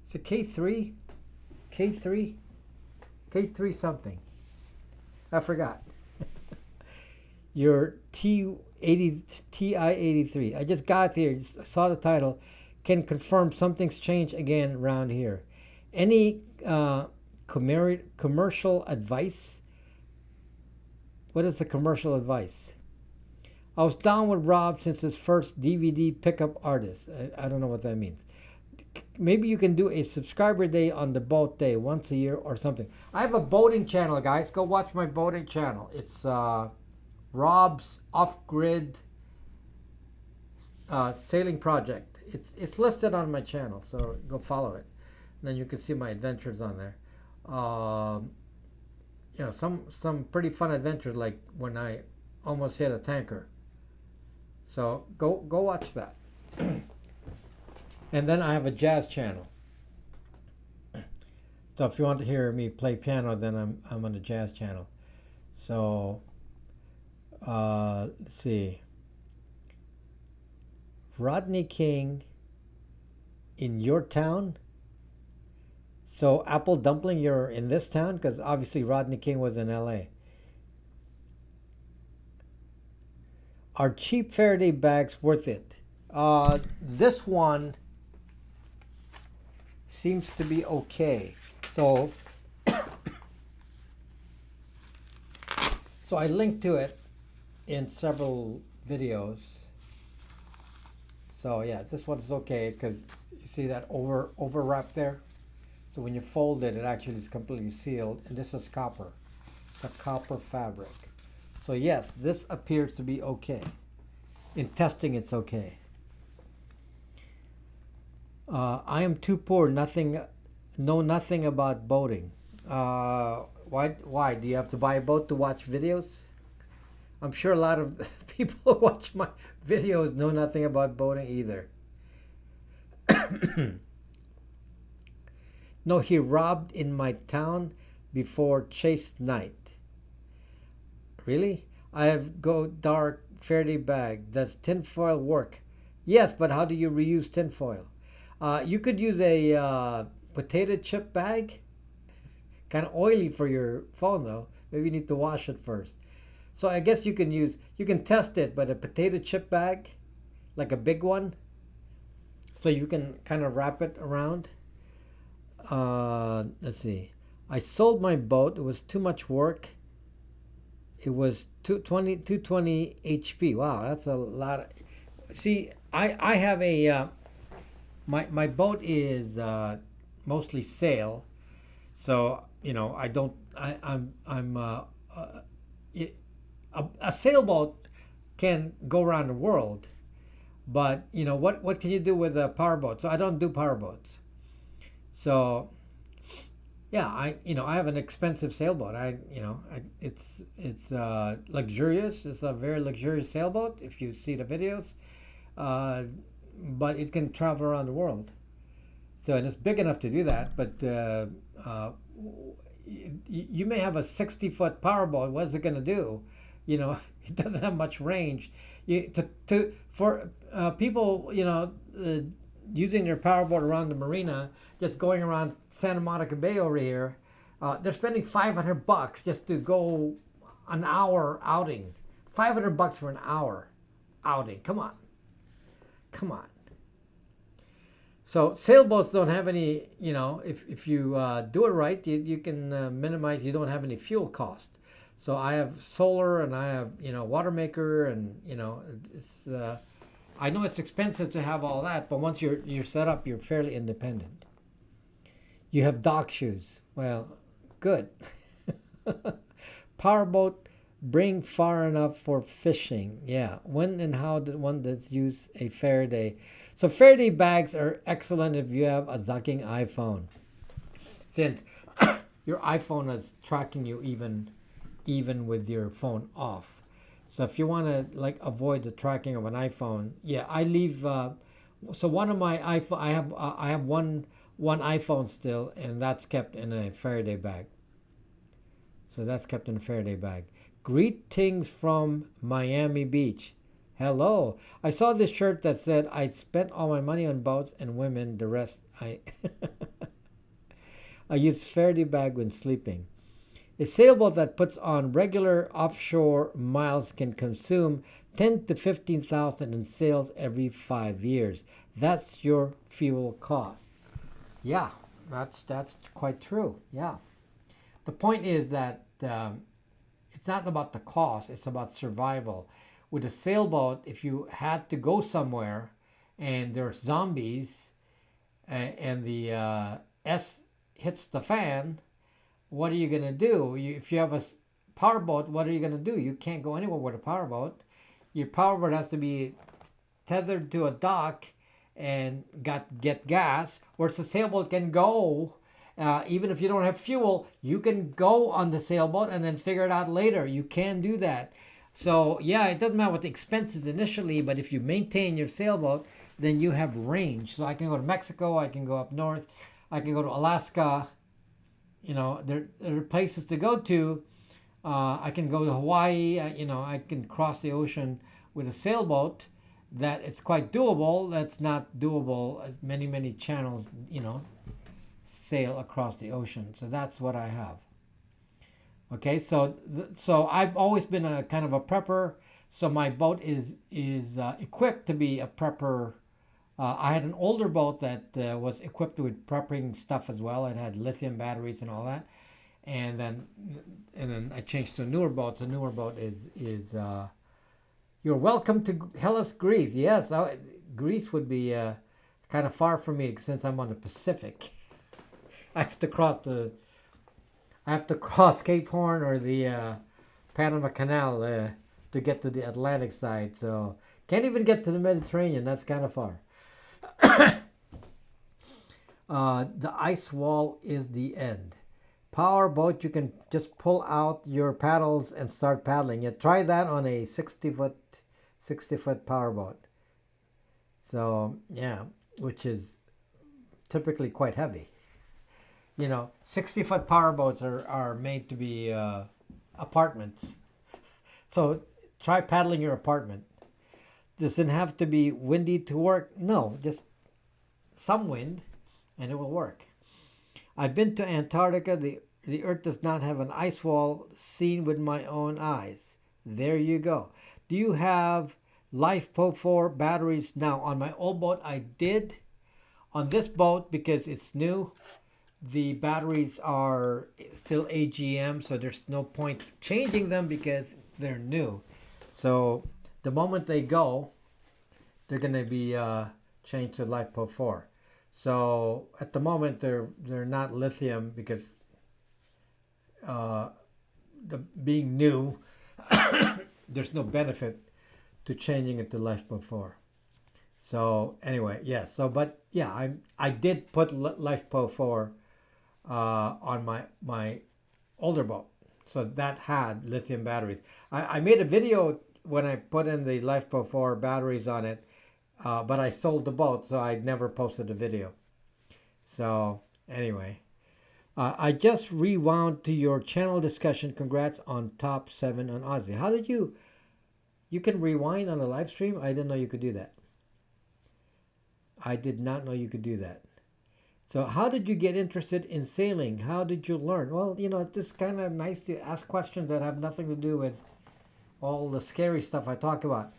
K3, K3 something. I forgot. Your TI-83. I just got here, just saw the title. Can confirm something's changed again around here. Any commercial advice? What is the commercial advice? I was down with Rob since his first DVD pickup artist. I don't know what that means. Maybe you can do a subscriber day on the boat day once a year or something. I have a boating channel, guys. Go watch my boating channel. It's Rob's Off-Grid Sailing Project. It's listed on my channel, so go follow it. And then you can see my adventures on there. Some pretty fun adventures, like when I almost hit a tanker. So go watch that. And then I have a jazz channel. So if you want to hear me play piano, then I'm on a jazz channel. So let's see. Rodney King in your town? So Apple Dumpling, you're in this town? Because obviously Rodney King was in LA. Are cheap Faraday bags worth it? This one seems to be okay. So I linked to it in several videos. So yeah, this one's okay because you see that overwrap there. So when you fold it, it actually is completely sealed, and this is copper, the copper fabric. So yes, this appears to be okay. In testing, it's okay. I am too poor. Know nothing about boating. Why? Do you have to buy a boat to watch videos? I'm sure a lot of people who watch my videos know nothing about boating either. No, he robbed in my town before chase night. Really? I have go dark Faraday bag. Does tinfoil work? Yes, but how do you reuse tinfoil? You could use a potato chip bag. Kind of oily for your phone though. Maybe you need to wash it first. So I guess you can test it, but a potato chip bag, like a big one, so you can kind of wrap it around. Let's see. I sold my boat. It was too much work. It was 220 HP. Wow, that's a lot. See, I have a my boat is mostly sail. So I don't. I'm it, a sailboat can go around the world, but what can you do with a powerboat? So I don't do powerboats. So yeah, I have an expensive sailboat. It's luxurious. It's a very luxurious sailboat. If you see the videos, uh, but it can travel around the world. So and it's big enough to do that. But uh, you may have a 60-foot powerboat. What's it going to do? It doesn't have much range. For people, using their powerboat around the marina, just going around Santa Monica Bay over here, they're spending $500 just to go an hour outing. $500 for an hour outing. Come on, come on. So sailboats don't have any, if you do it right, you can minimize, you don't have any fuel cost. So I have solar and I have, water maker and, it's, I know it's expensive to have all that, but once you're set up, you're fairly independent. You have dock shoes. Well, good. Powerboat, bring far enough for fishing. Yeah. When and how did one does use a Faraday? So Faraday bags are excellent if you have a zucking iPhone. Since your iPhone is tracking you even with your phone off. So if you want to avoid the tracking of an iPhone, yeah, I leave. So one of my iPhone, I have one iPhone still, and that's kept in a Faraday bag. So that's kept in a Faraday bag. Greetings from Miami Beach. Hello. I saw this shirt that said, I spent all my money on boats and women, the rest I I use Faraday bag when sleeping. A sailboat that puts on regular offshore miles can consume 10 to 15,000 in sales every 5 years. That's your fuel cost. Yeah, that's quite true. Yeah. The point is that it's not about the cost, it's about survival. With a sailboat, if you had to go somewhere and there's zombies and the S hits the fan, what are you going to do? If you have a powerboat, what are you going to do? You can't go anywhere with a powerboat. Your powerboat has to be tethered to a dock and get gas, whereas a sailboat can go. Even if you don't have fuel, you can go on the sailboat and then figure it out later. You can do that. So yeah, it doesn't matter what the expense is initially, but if you maintain your sailboat, then you have range. So I can go to Mexico, I can go up north, I can go to Alaska. There are places to go to. I can go to Hawaii. I can cross the ocean with a sailboat. That it's quite doable. That's not doable as many channels, sail across the ocean. So that's what I have. Okay, so I've always been a kind of a prepper. So my boat is equipped to be a prepper. I had an older boat that was equipped with prepping stuff as well. It had lithium batteries and all that, and then I changed to a newer boat. The newer boat is you're welcome to Hellas, Greece. Yes, Greece would be kind of far from me since I'm on the Pacific. I have to cross Cape Horn or the Panama Canal to get to the Atlantic side. So can't even get to the Mediterranean. That's kind of far. The ice wall is the end. Power boat, you can just pull out your paddles and start paddling. You try that on a 60-foot power boat. So yeah, which is typically quite heavy. 60-foot power boats are made to be apartments. So try paddling your apartment. Does it have to be windy to work? No, just some wind and it will work. I've been to Antarctica. The Earth does not have an ice wall, seen with my own eyes. There you go. Do you have LiFePO4 batteries? Now, on my old boat, I did. On this boat, because it's new, the batteries are still AGM, so there's no point changing them because they're new. So the moment they go, they're going to be changed to LiFePO4. So at the moment they're not lithium because uh, being new, there's no benefit to changing it to LifePo 4. So anyway, yeah. So but yeah, I did put LifePo 4 on my older boat, so that had lithium batteries. I made a video when I put in the LifePo 4 batteries on it, but I sold the boat, so I never posted a video. So anyway, I just rewound to your channel discussion. Congrats on top 7 on Aussie. How did you can rewind on a live stream? I didn't know you could do that. I did not know you could do that. So how did you get interested in sailing? How did you learn? Well, it's just kind of nice to ask questions that have nothing to do with all the scary stuff I talk about.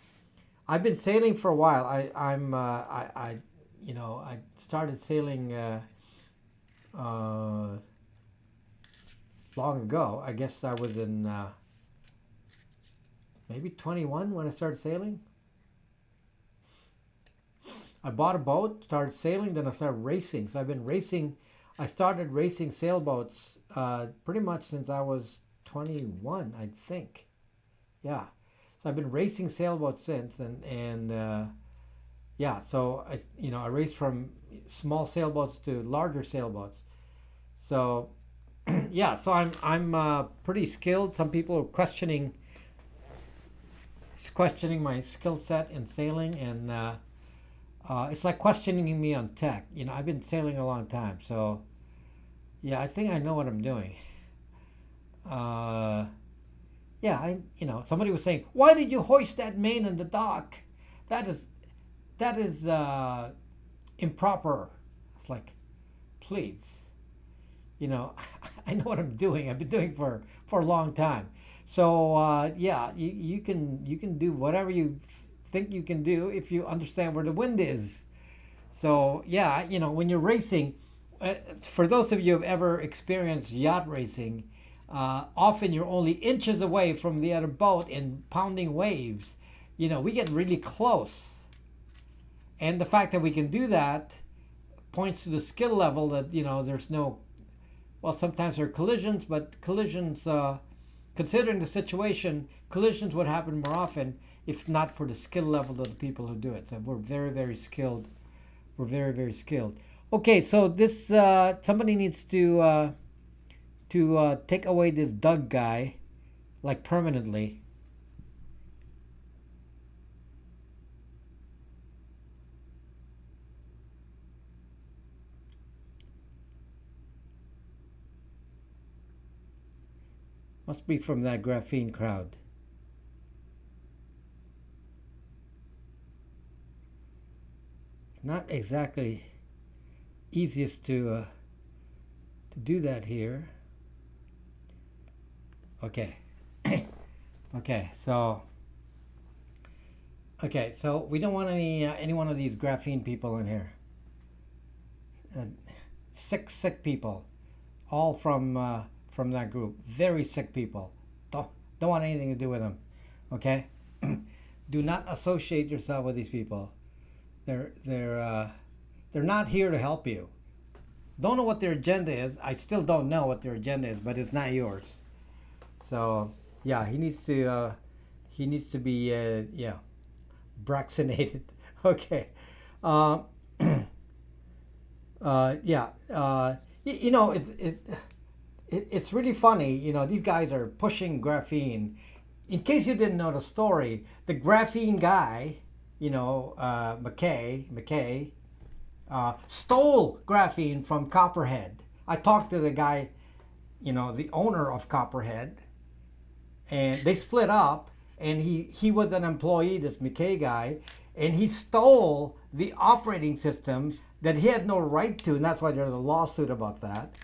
I've been sailing for a while. I started sailing long ago. I guess I was in maybe 21 when I started sailing. I bought a boat, started sailing, then I started racing. So I've been racing. I started racing sailboats pretty much since I was 21, I think. Yeah. So I've been racing sailboats since, and yeah. So I raced from small sailboats to larger sailboats. So yeah. So I'm pretty skilled. Some people are questioning my skill set in sailing, and it's like questioning me on tech. I've been sailing a long time, so yeah, I think I know what I'm doing. Yeah, somebody was saying, "Why did you hoist that main in the dock? That is improper." It's like, please, I know what I'm doing. I've been doing for a long time. So yeah, you can do whatever you think you can do if you understand where the wind is. So yeah, when you're racing, for those of you who have ever experienced yacht racing, often you're only inches away from the other boat in pounding waves. We get really close, and the fact that we can do that points to the skill level that there's no. Well, sometimes there are collisions, but collisions, considering the situation, collisions would happen more often if not for the skill level of the people who do it. So we're very, very skilled. We're very, very skilled. Okay, so this somebody needs to take away this Doug guy, like permanently. Must be from that graphene crowd. Not exactly easiest to do that here. Okay. Okay, so we don't want any one of these graphene people in here. Sick people, all from that group. Very sick people. Don't want anything to do with them. Okay. Do not associate yourself with these people. They're not here to help you. Don't know what their agenda is. I still don't know what their agenda is, but it's not yours. So yeah, he needs to be braxinated. Okay. Yeah. It's really funny. These guys are pushing graphene. In case you didn't know the story, the graphene guy, McKay, stole graphene from Copperhead. I talked to the guy, the owner of Copperhead, and they split up, and he was an employee, this McKay guy, and he stole the operating system that he had no right to, and that's why there's a lawsuit about that.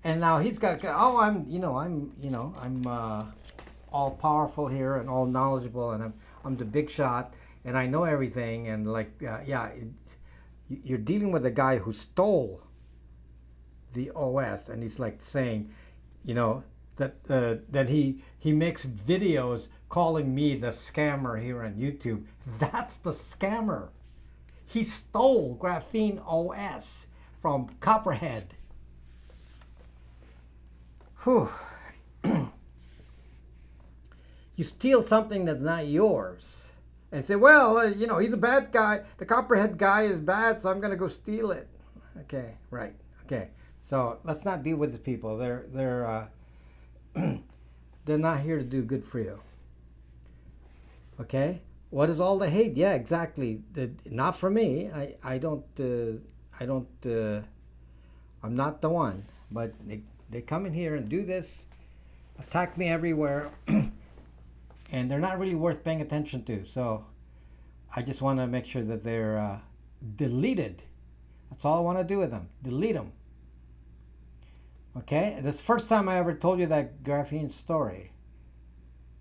And now he's got, I'm all powerful here and all knowledgeable, and I'm the big shot, and I know everything, and you're dealing with a guy who stole the OS, and he's like saying, that he makes videos calling me the scammer here on YouTube. That's the scammer. He stole Graphene OS from Copperhead. Whew. You steal something that's not yours and say, well, you know, he's a bad guy. The Copperhead guy is bad, so I'm going to go steal it. Okay, right. Okay, so let's not deal with these people. They're not here to do good for you. Okay, what is all the hate? Yeah, exactly. Not for me. I'm not the one. But they come in here and do this, attack me everywhere, and they're not really worth paying attention to. So I just want to make sure that they're deleted. That's all I want to do with them. Delete them. Okay? That's the first time I ever told you that graphene story.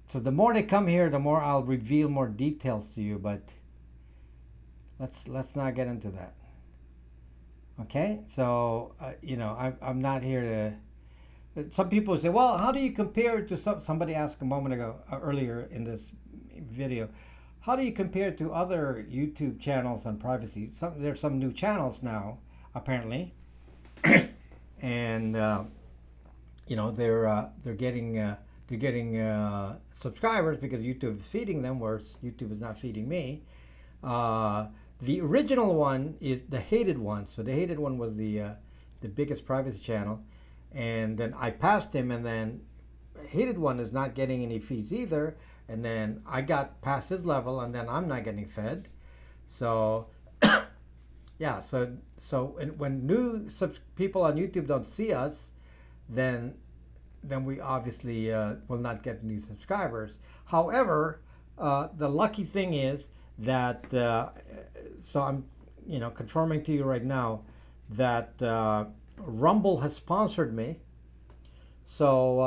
So the more they come here, the more I'll reveal more details to you, but let's not get into that. Okay? So, you know, I'm not here to... Some people say, well, how do you compare it to somebody asked a moment ago, earlier in this video, how do you compare it to other YouTube channels on privacy? There's some new channels now, apparently, and you know they're getting subscribers because YouTube is feeding them, whereas YouTube is not feeding me. The original one is the hated one. So the hated one was the biggest privacy channel, and then I passed him, and then hated one is not getting any feeds either. And then I got past his level, and then I'm not getting fed. So, yeah. So when new people on YouTube don't see us, then we obviously will not get new subscribers. However, the lucky thing is that so I'm confirming to you right now that Rumble has sponsored me. So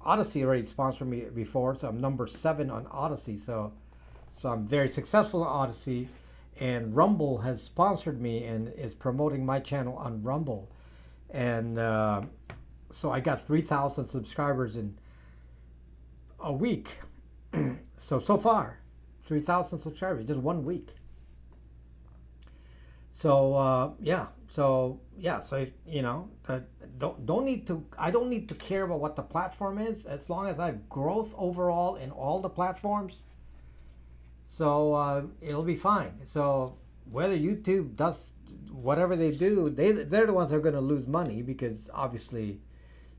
Odyssey already sponsored me before, so I'm number 7 on Odyssey. So I'm very successful on Odyssey, and Rumble has sponsored me and is promoting my channel on Rumble, and so I got 3,000 subscribers in a week. So far, 3,000 subscribers just 1 week. So yeah. So if, you know, don't need to. I don't need to care about what the platform is, as long as I have growth overall in all the platforms. So it'll be fine. So whether YouTube does whatever they do, they're the ones that are going to lose money, because obviously,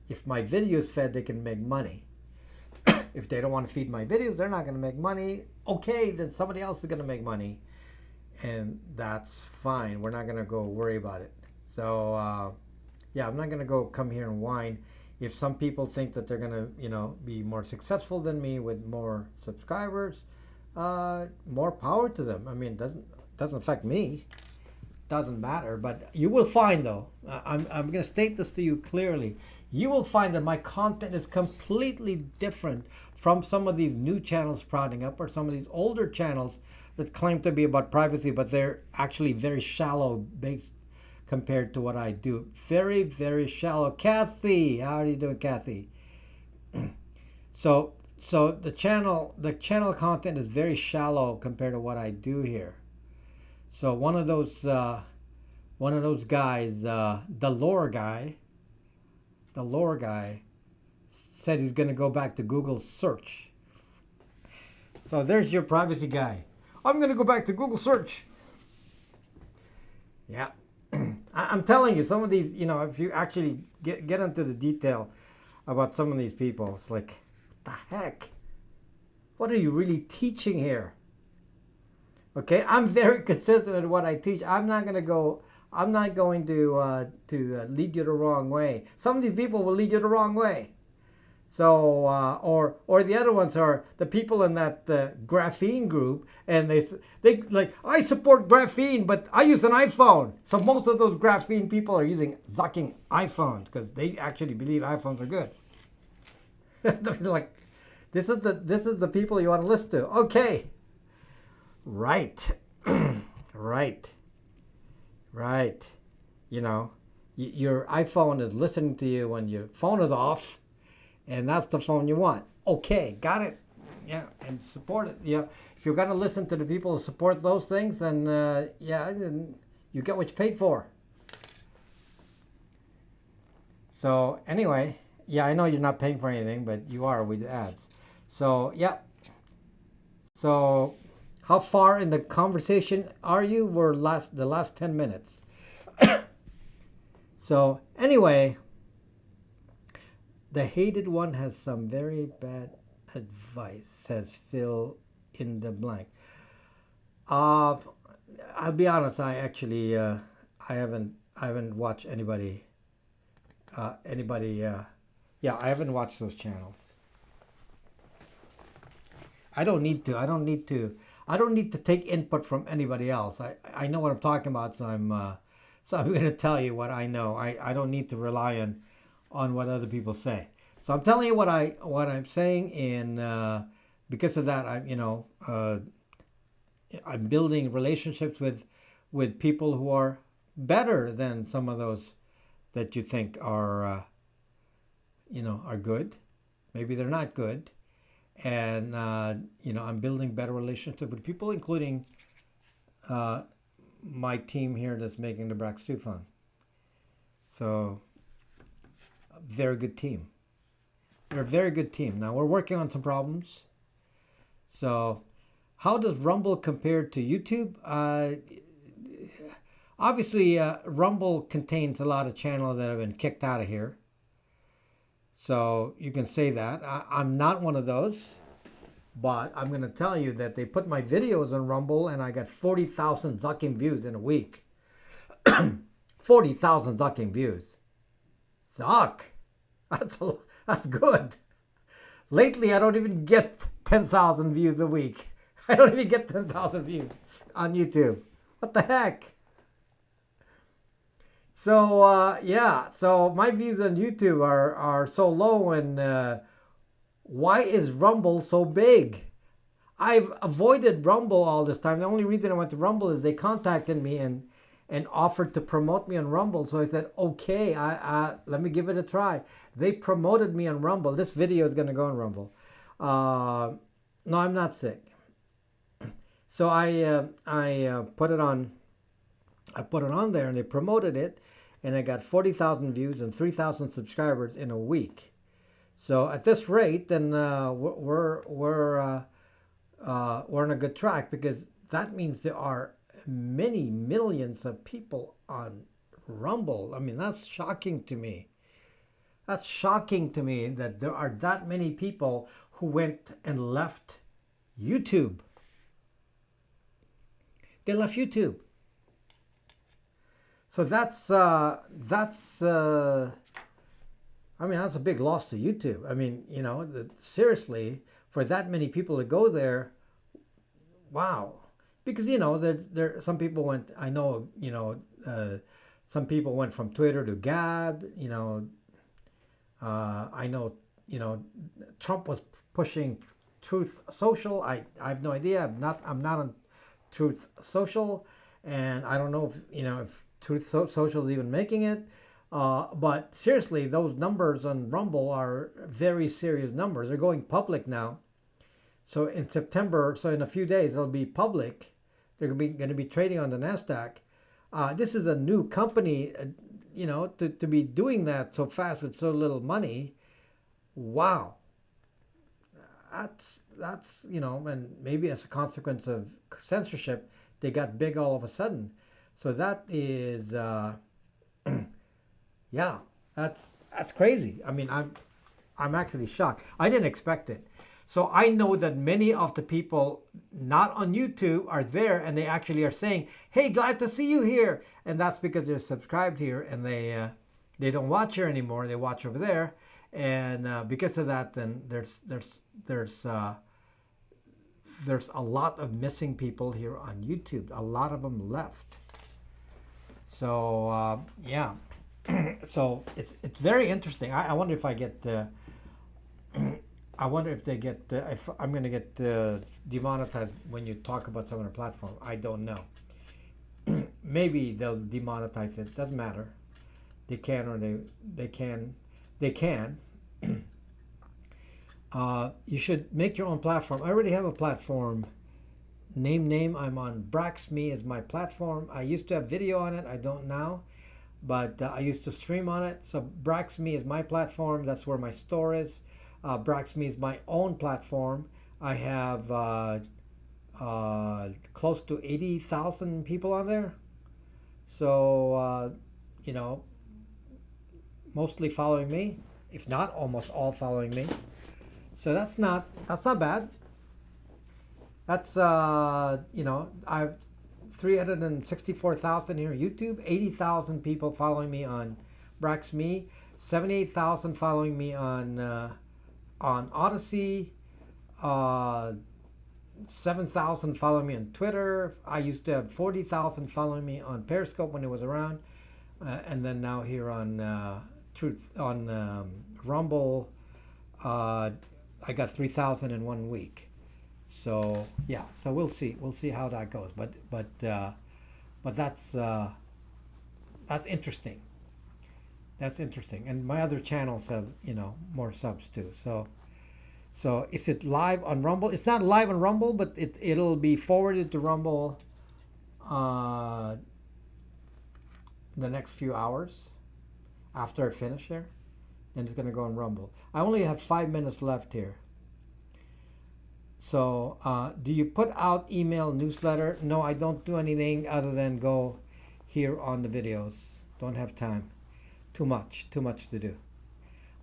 if my video is fed, they can make money. If they don't want to feed my videos, they're not going to make money. Okay, then somebody else is going to make money, and that's fine. We're not going to go worry about it. So yeah, I'm not going to go come here and whine. If some people think that they're going to, you know, be more successful than me with more subscribers, more power to them. I mean, it doesn't affect me. Doesn't matter. But you will find, though, I'm going to state this to you clearly. You will find that my content is completely different from some of these new channels sprouting up, or some of these older channels that claim to be about privacy, but they're actually very shallow based compared to what I do. Very, very shallow. Kathy, how are you doing, Kathy? So the channel content is very shallow compared to what I do here. So one of those guys, the lore guy, said he's going to go back to Google search. So there's your privacy guy. I'm going to go back to Google search. Yeah. I'm telling you, some of these, you know, if you actually get into the detail about some of these people, it's like, what the heck? What are you really teaching here? Okay, I'm very consistent in what I teach. I'm not going to lead you the wrong way. Some of these people will lead you the wrong way. So, or the other ones are the people in that graphene group, and they like, I support graphene, but I use an iPhone. So most of those graphene people are using fucking iPhones because they actually believe iPhones are good. Like, this is the people you want to listen to. Okay, right, right. You know, your iPhone is listening to you when your phone is off. And that's the phone you want. Okay, got it? Yeah, and support it. Yeah, if you're gonna listen to the people who support those things, then yeah, then you get what you paid for. So anyway, yeah, I know you're not paying for anything, but you are with ads. So yeah. So how far in the conversation are you? We're the last 10 minutes. So anyway, the hated one has some very bad advice, says Phil in the blank. I'll be honest. I actually I haven't watched anybody. Yeah, I haven't watched those channels. I don't need to. I don't need to. I don't need to take input from anybody else. I know what I'm talking about, so I'm going to tell you what I know. I don't need to rely on what other people say. So I'm telling you what I'm saying, and because of that, I'm building relationships with people who are better than some of those that you think are are good. Maybe they're not good, and I'm building better relationships with people, including my team here that's making the Brax 2 fun. So, a very good team. They're a very good team. Now we're working on some problems. So, how does Rumble compare to YouTube? Obviously, Rumble contains a lot of channels that have been kicked out of here. So you can say that. I'm not one of those. But I'm going to tell you that they put my videos on Rumble and I got 40,000 zucking views in a week. 40,000 zucking views. Zuck. That's good. Lately, I don't even get 10,000 views a week. I don't even get 10,000 views on YouTube. What the heck? So, yeah. So my views on YouTube are so low, and why is Rumble so big? I've avoided Rumble all this time. The only reason I went to Rumble is they contacted me and offered to promote me on Rumble. So I said, okay, let me give it a try. They promoted me on Rumble. This video is going to go on Rumble. No, I'm not sick. So I put it on. I put it on there and they promoted it, and I got 40,000 views and 3,000 subscribers in a week. So at this rate, then we're on a good track, because that means there are many millions of people on Rumble. I mean, that's shocking to me. That's shocking to me that there are that many people who went and left YouTube. They left YouTube. So that's I mean, that's a big loss to YouTube. I mean, seriously, for that many people to go there, wow. Because, there some people went, I know, some people went from Twitter to Gab, I know, Trump was pushing Truth Social. I have no idea. I'm not on Truth Social, and I don't know if Truth Social is even making it. But seriously, those numbers on Rumble are very serious numbers. They're going public now. So in September, so in a few days, they'll be public. They're going to be trading on the NASDAQ. This is a new company, to be doing that so fast with so little money. Wow. That's and maybe as a consequence of censorship, they got big all of a sudden. So that is, yeah, that's crazy. I mean, I'm actually shocked. I didn't expect it. So I know that many of the people not on YouTube are there, and they actually are saying, "Hey, glad to see you here," and that's because they're subscribed here, and they don't watch here anymore. They watch over there, and because of that, then there's a lot of missing people here on YouTube. A lot of them left. So yeah. So it's very interesting. I wonder if I get. I wonder if they get. If I'm going to get demonetized when you talk about some other platform. I don't know. Maybe they'll demonetize it. Doesn't matter. They can or they can. You should make your own platform. I already have a platform. Name. I'm on Braxme as my platform. I used to have video on it. I don't now, but I used to stream on it. So Braxme is my platform. That's where my store is. Braxme is my own platform. I have close to 80,000 people on there. So, you know, mostly following me, if not almost all following me. So that's not bad. That's I have 364,000 here on YouTube, 80,000 people following me on Braxme, 78,000 following me on Odyssey, 7,000 following me on Twitter. I used to have 40,000 following me on Periscope when it was around, and then now here on Truth on Rumble, I got 3,000 in 1 week. So yeah, so we'll see how that goes. But that's interesting. That's interesting. And my other channels have more subs too. So is it live on Rumble? It's not live on Rumble, but it'll be forwarded to Rumble the next few hours after I finish here. Then it's gonna go on Rumble. I only have 5 minutes left here. So, do you put out email newsletter? No, I don't do anything other than go here on the videos. Don't have time. Too much to do.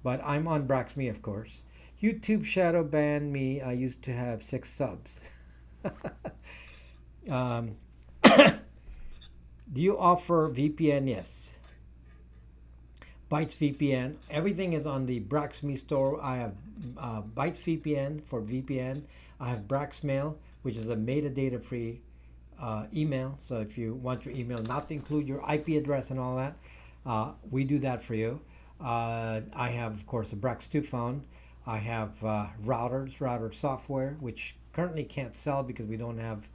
But I'm on Braxme, of course. YouTube shadow banned me. I used to have 6 subs. um, do you offer VPN? Yes. Bytes VPN. Everything is on the Braxme store. I have Bytes VPN for VPN. I have Braxmail, which is a metadata-free email. So if you want your email not to include your IP address and all that, we do that for you. I have, of course, a Brax2 phone. I have router software, which currently can't sell because we don't have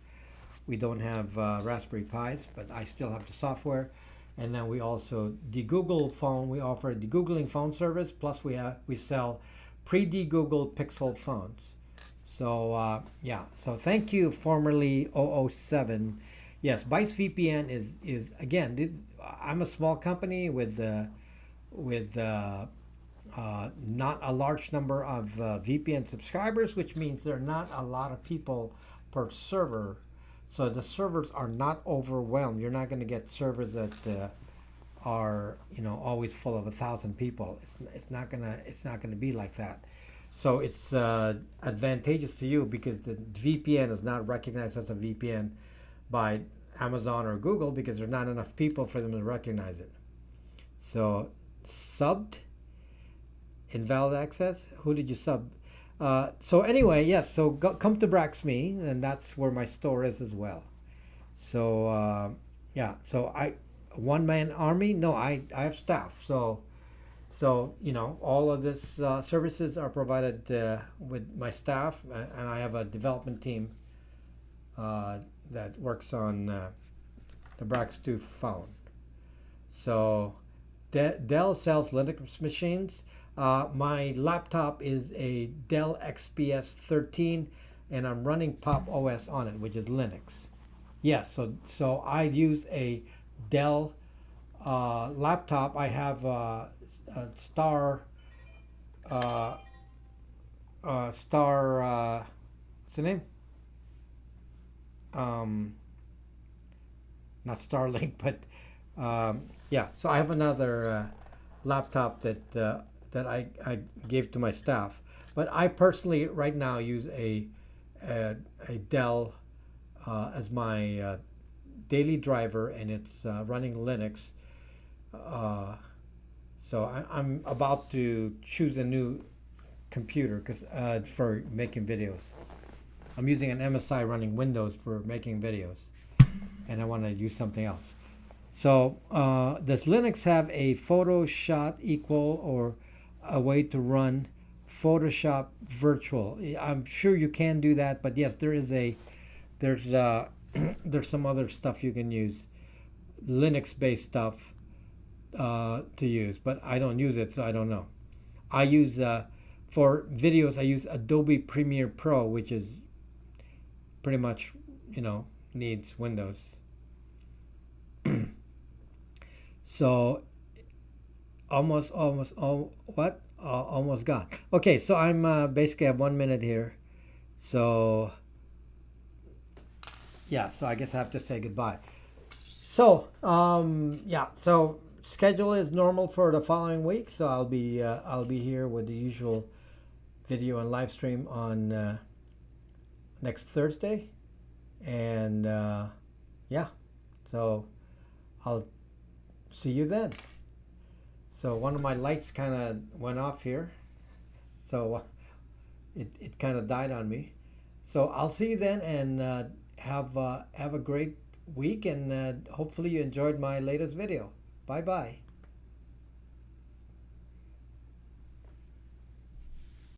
Raspberry Pis, but I still have the software. And then we also de-Google phone. We offer a de-Googling phone service. Plus we sell pre-de-Googled Pixel phones. So yeah. So thank you, formerly 007. Yes, Bytes VPN is again. I'm a small company with not a large number of VPN subscribers, which means there are not a lot of people per server. So the servers are not overwhelmed. You're not going to get servers that are always full of 1,000 people. It's not gonna be like that. So it's advantageous to you because the VPN is not recognized as a VPN by Amazon or Google because there's not enough people for them to recognize it. So subbed, invalid access. Who did you sub? So anyway, yes. So come to Braxme, and that's where my store is as well. So yeah. So one-man army. No, I have staff. So all of this services are provided with my staff, and I have a development team that works on the Brax2 phone. So Dell sells Linux machines. My laptop is a Dell XPS 13, and I'm running Pop OS on it, which is Linux. Yes, so I use a Dell laptop. I have a Star what's the name? Not Starlink, but yeah. So I have another laptop that I gave to my staff, but I personally right now use a Dell as my daily driver, and it's running Linux. So I'm about to choose a new computer for making videos. I'm using an MSI running Windows for making videos, and I want to use something else. So does Linux have a Photoshop equal or a way to run Photoshop virtual? I'm sure you can do that, but yes, there's there's some other stuff you can use, Linux-based stuff to use, but I don't use it, so I don't know. I use for videos, I use Adobe Premiere Pro, which is pretty much, needs Windows. So almost gone. Okay, so I'm basically have 1 minute here. So yeah, so I guess I have to say goodbye. So yeah, so schedule is normal for the following week. So I'll be here with the usual video and live stream on next Thursday, and yeah, so I'll see you then. So one of my lights kind of went off here, so it kind of died on me. So I'll see you then, and have a great week, and hopefully you enjoyed my latest video. Bye bye.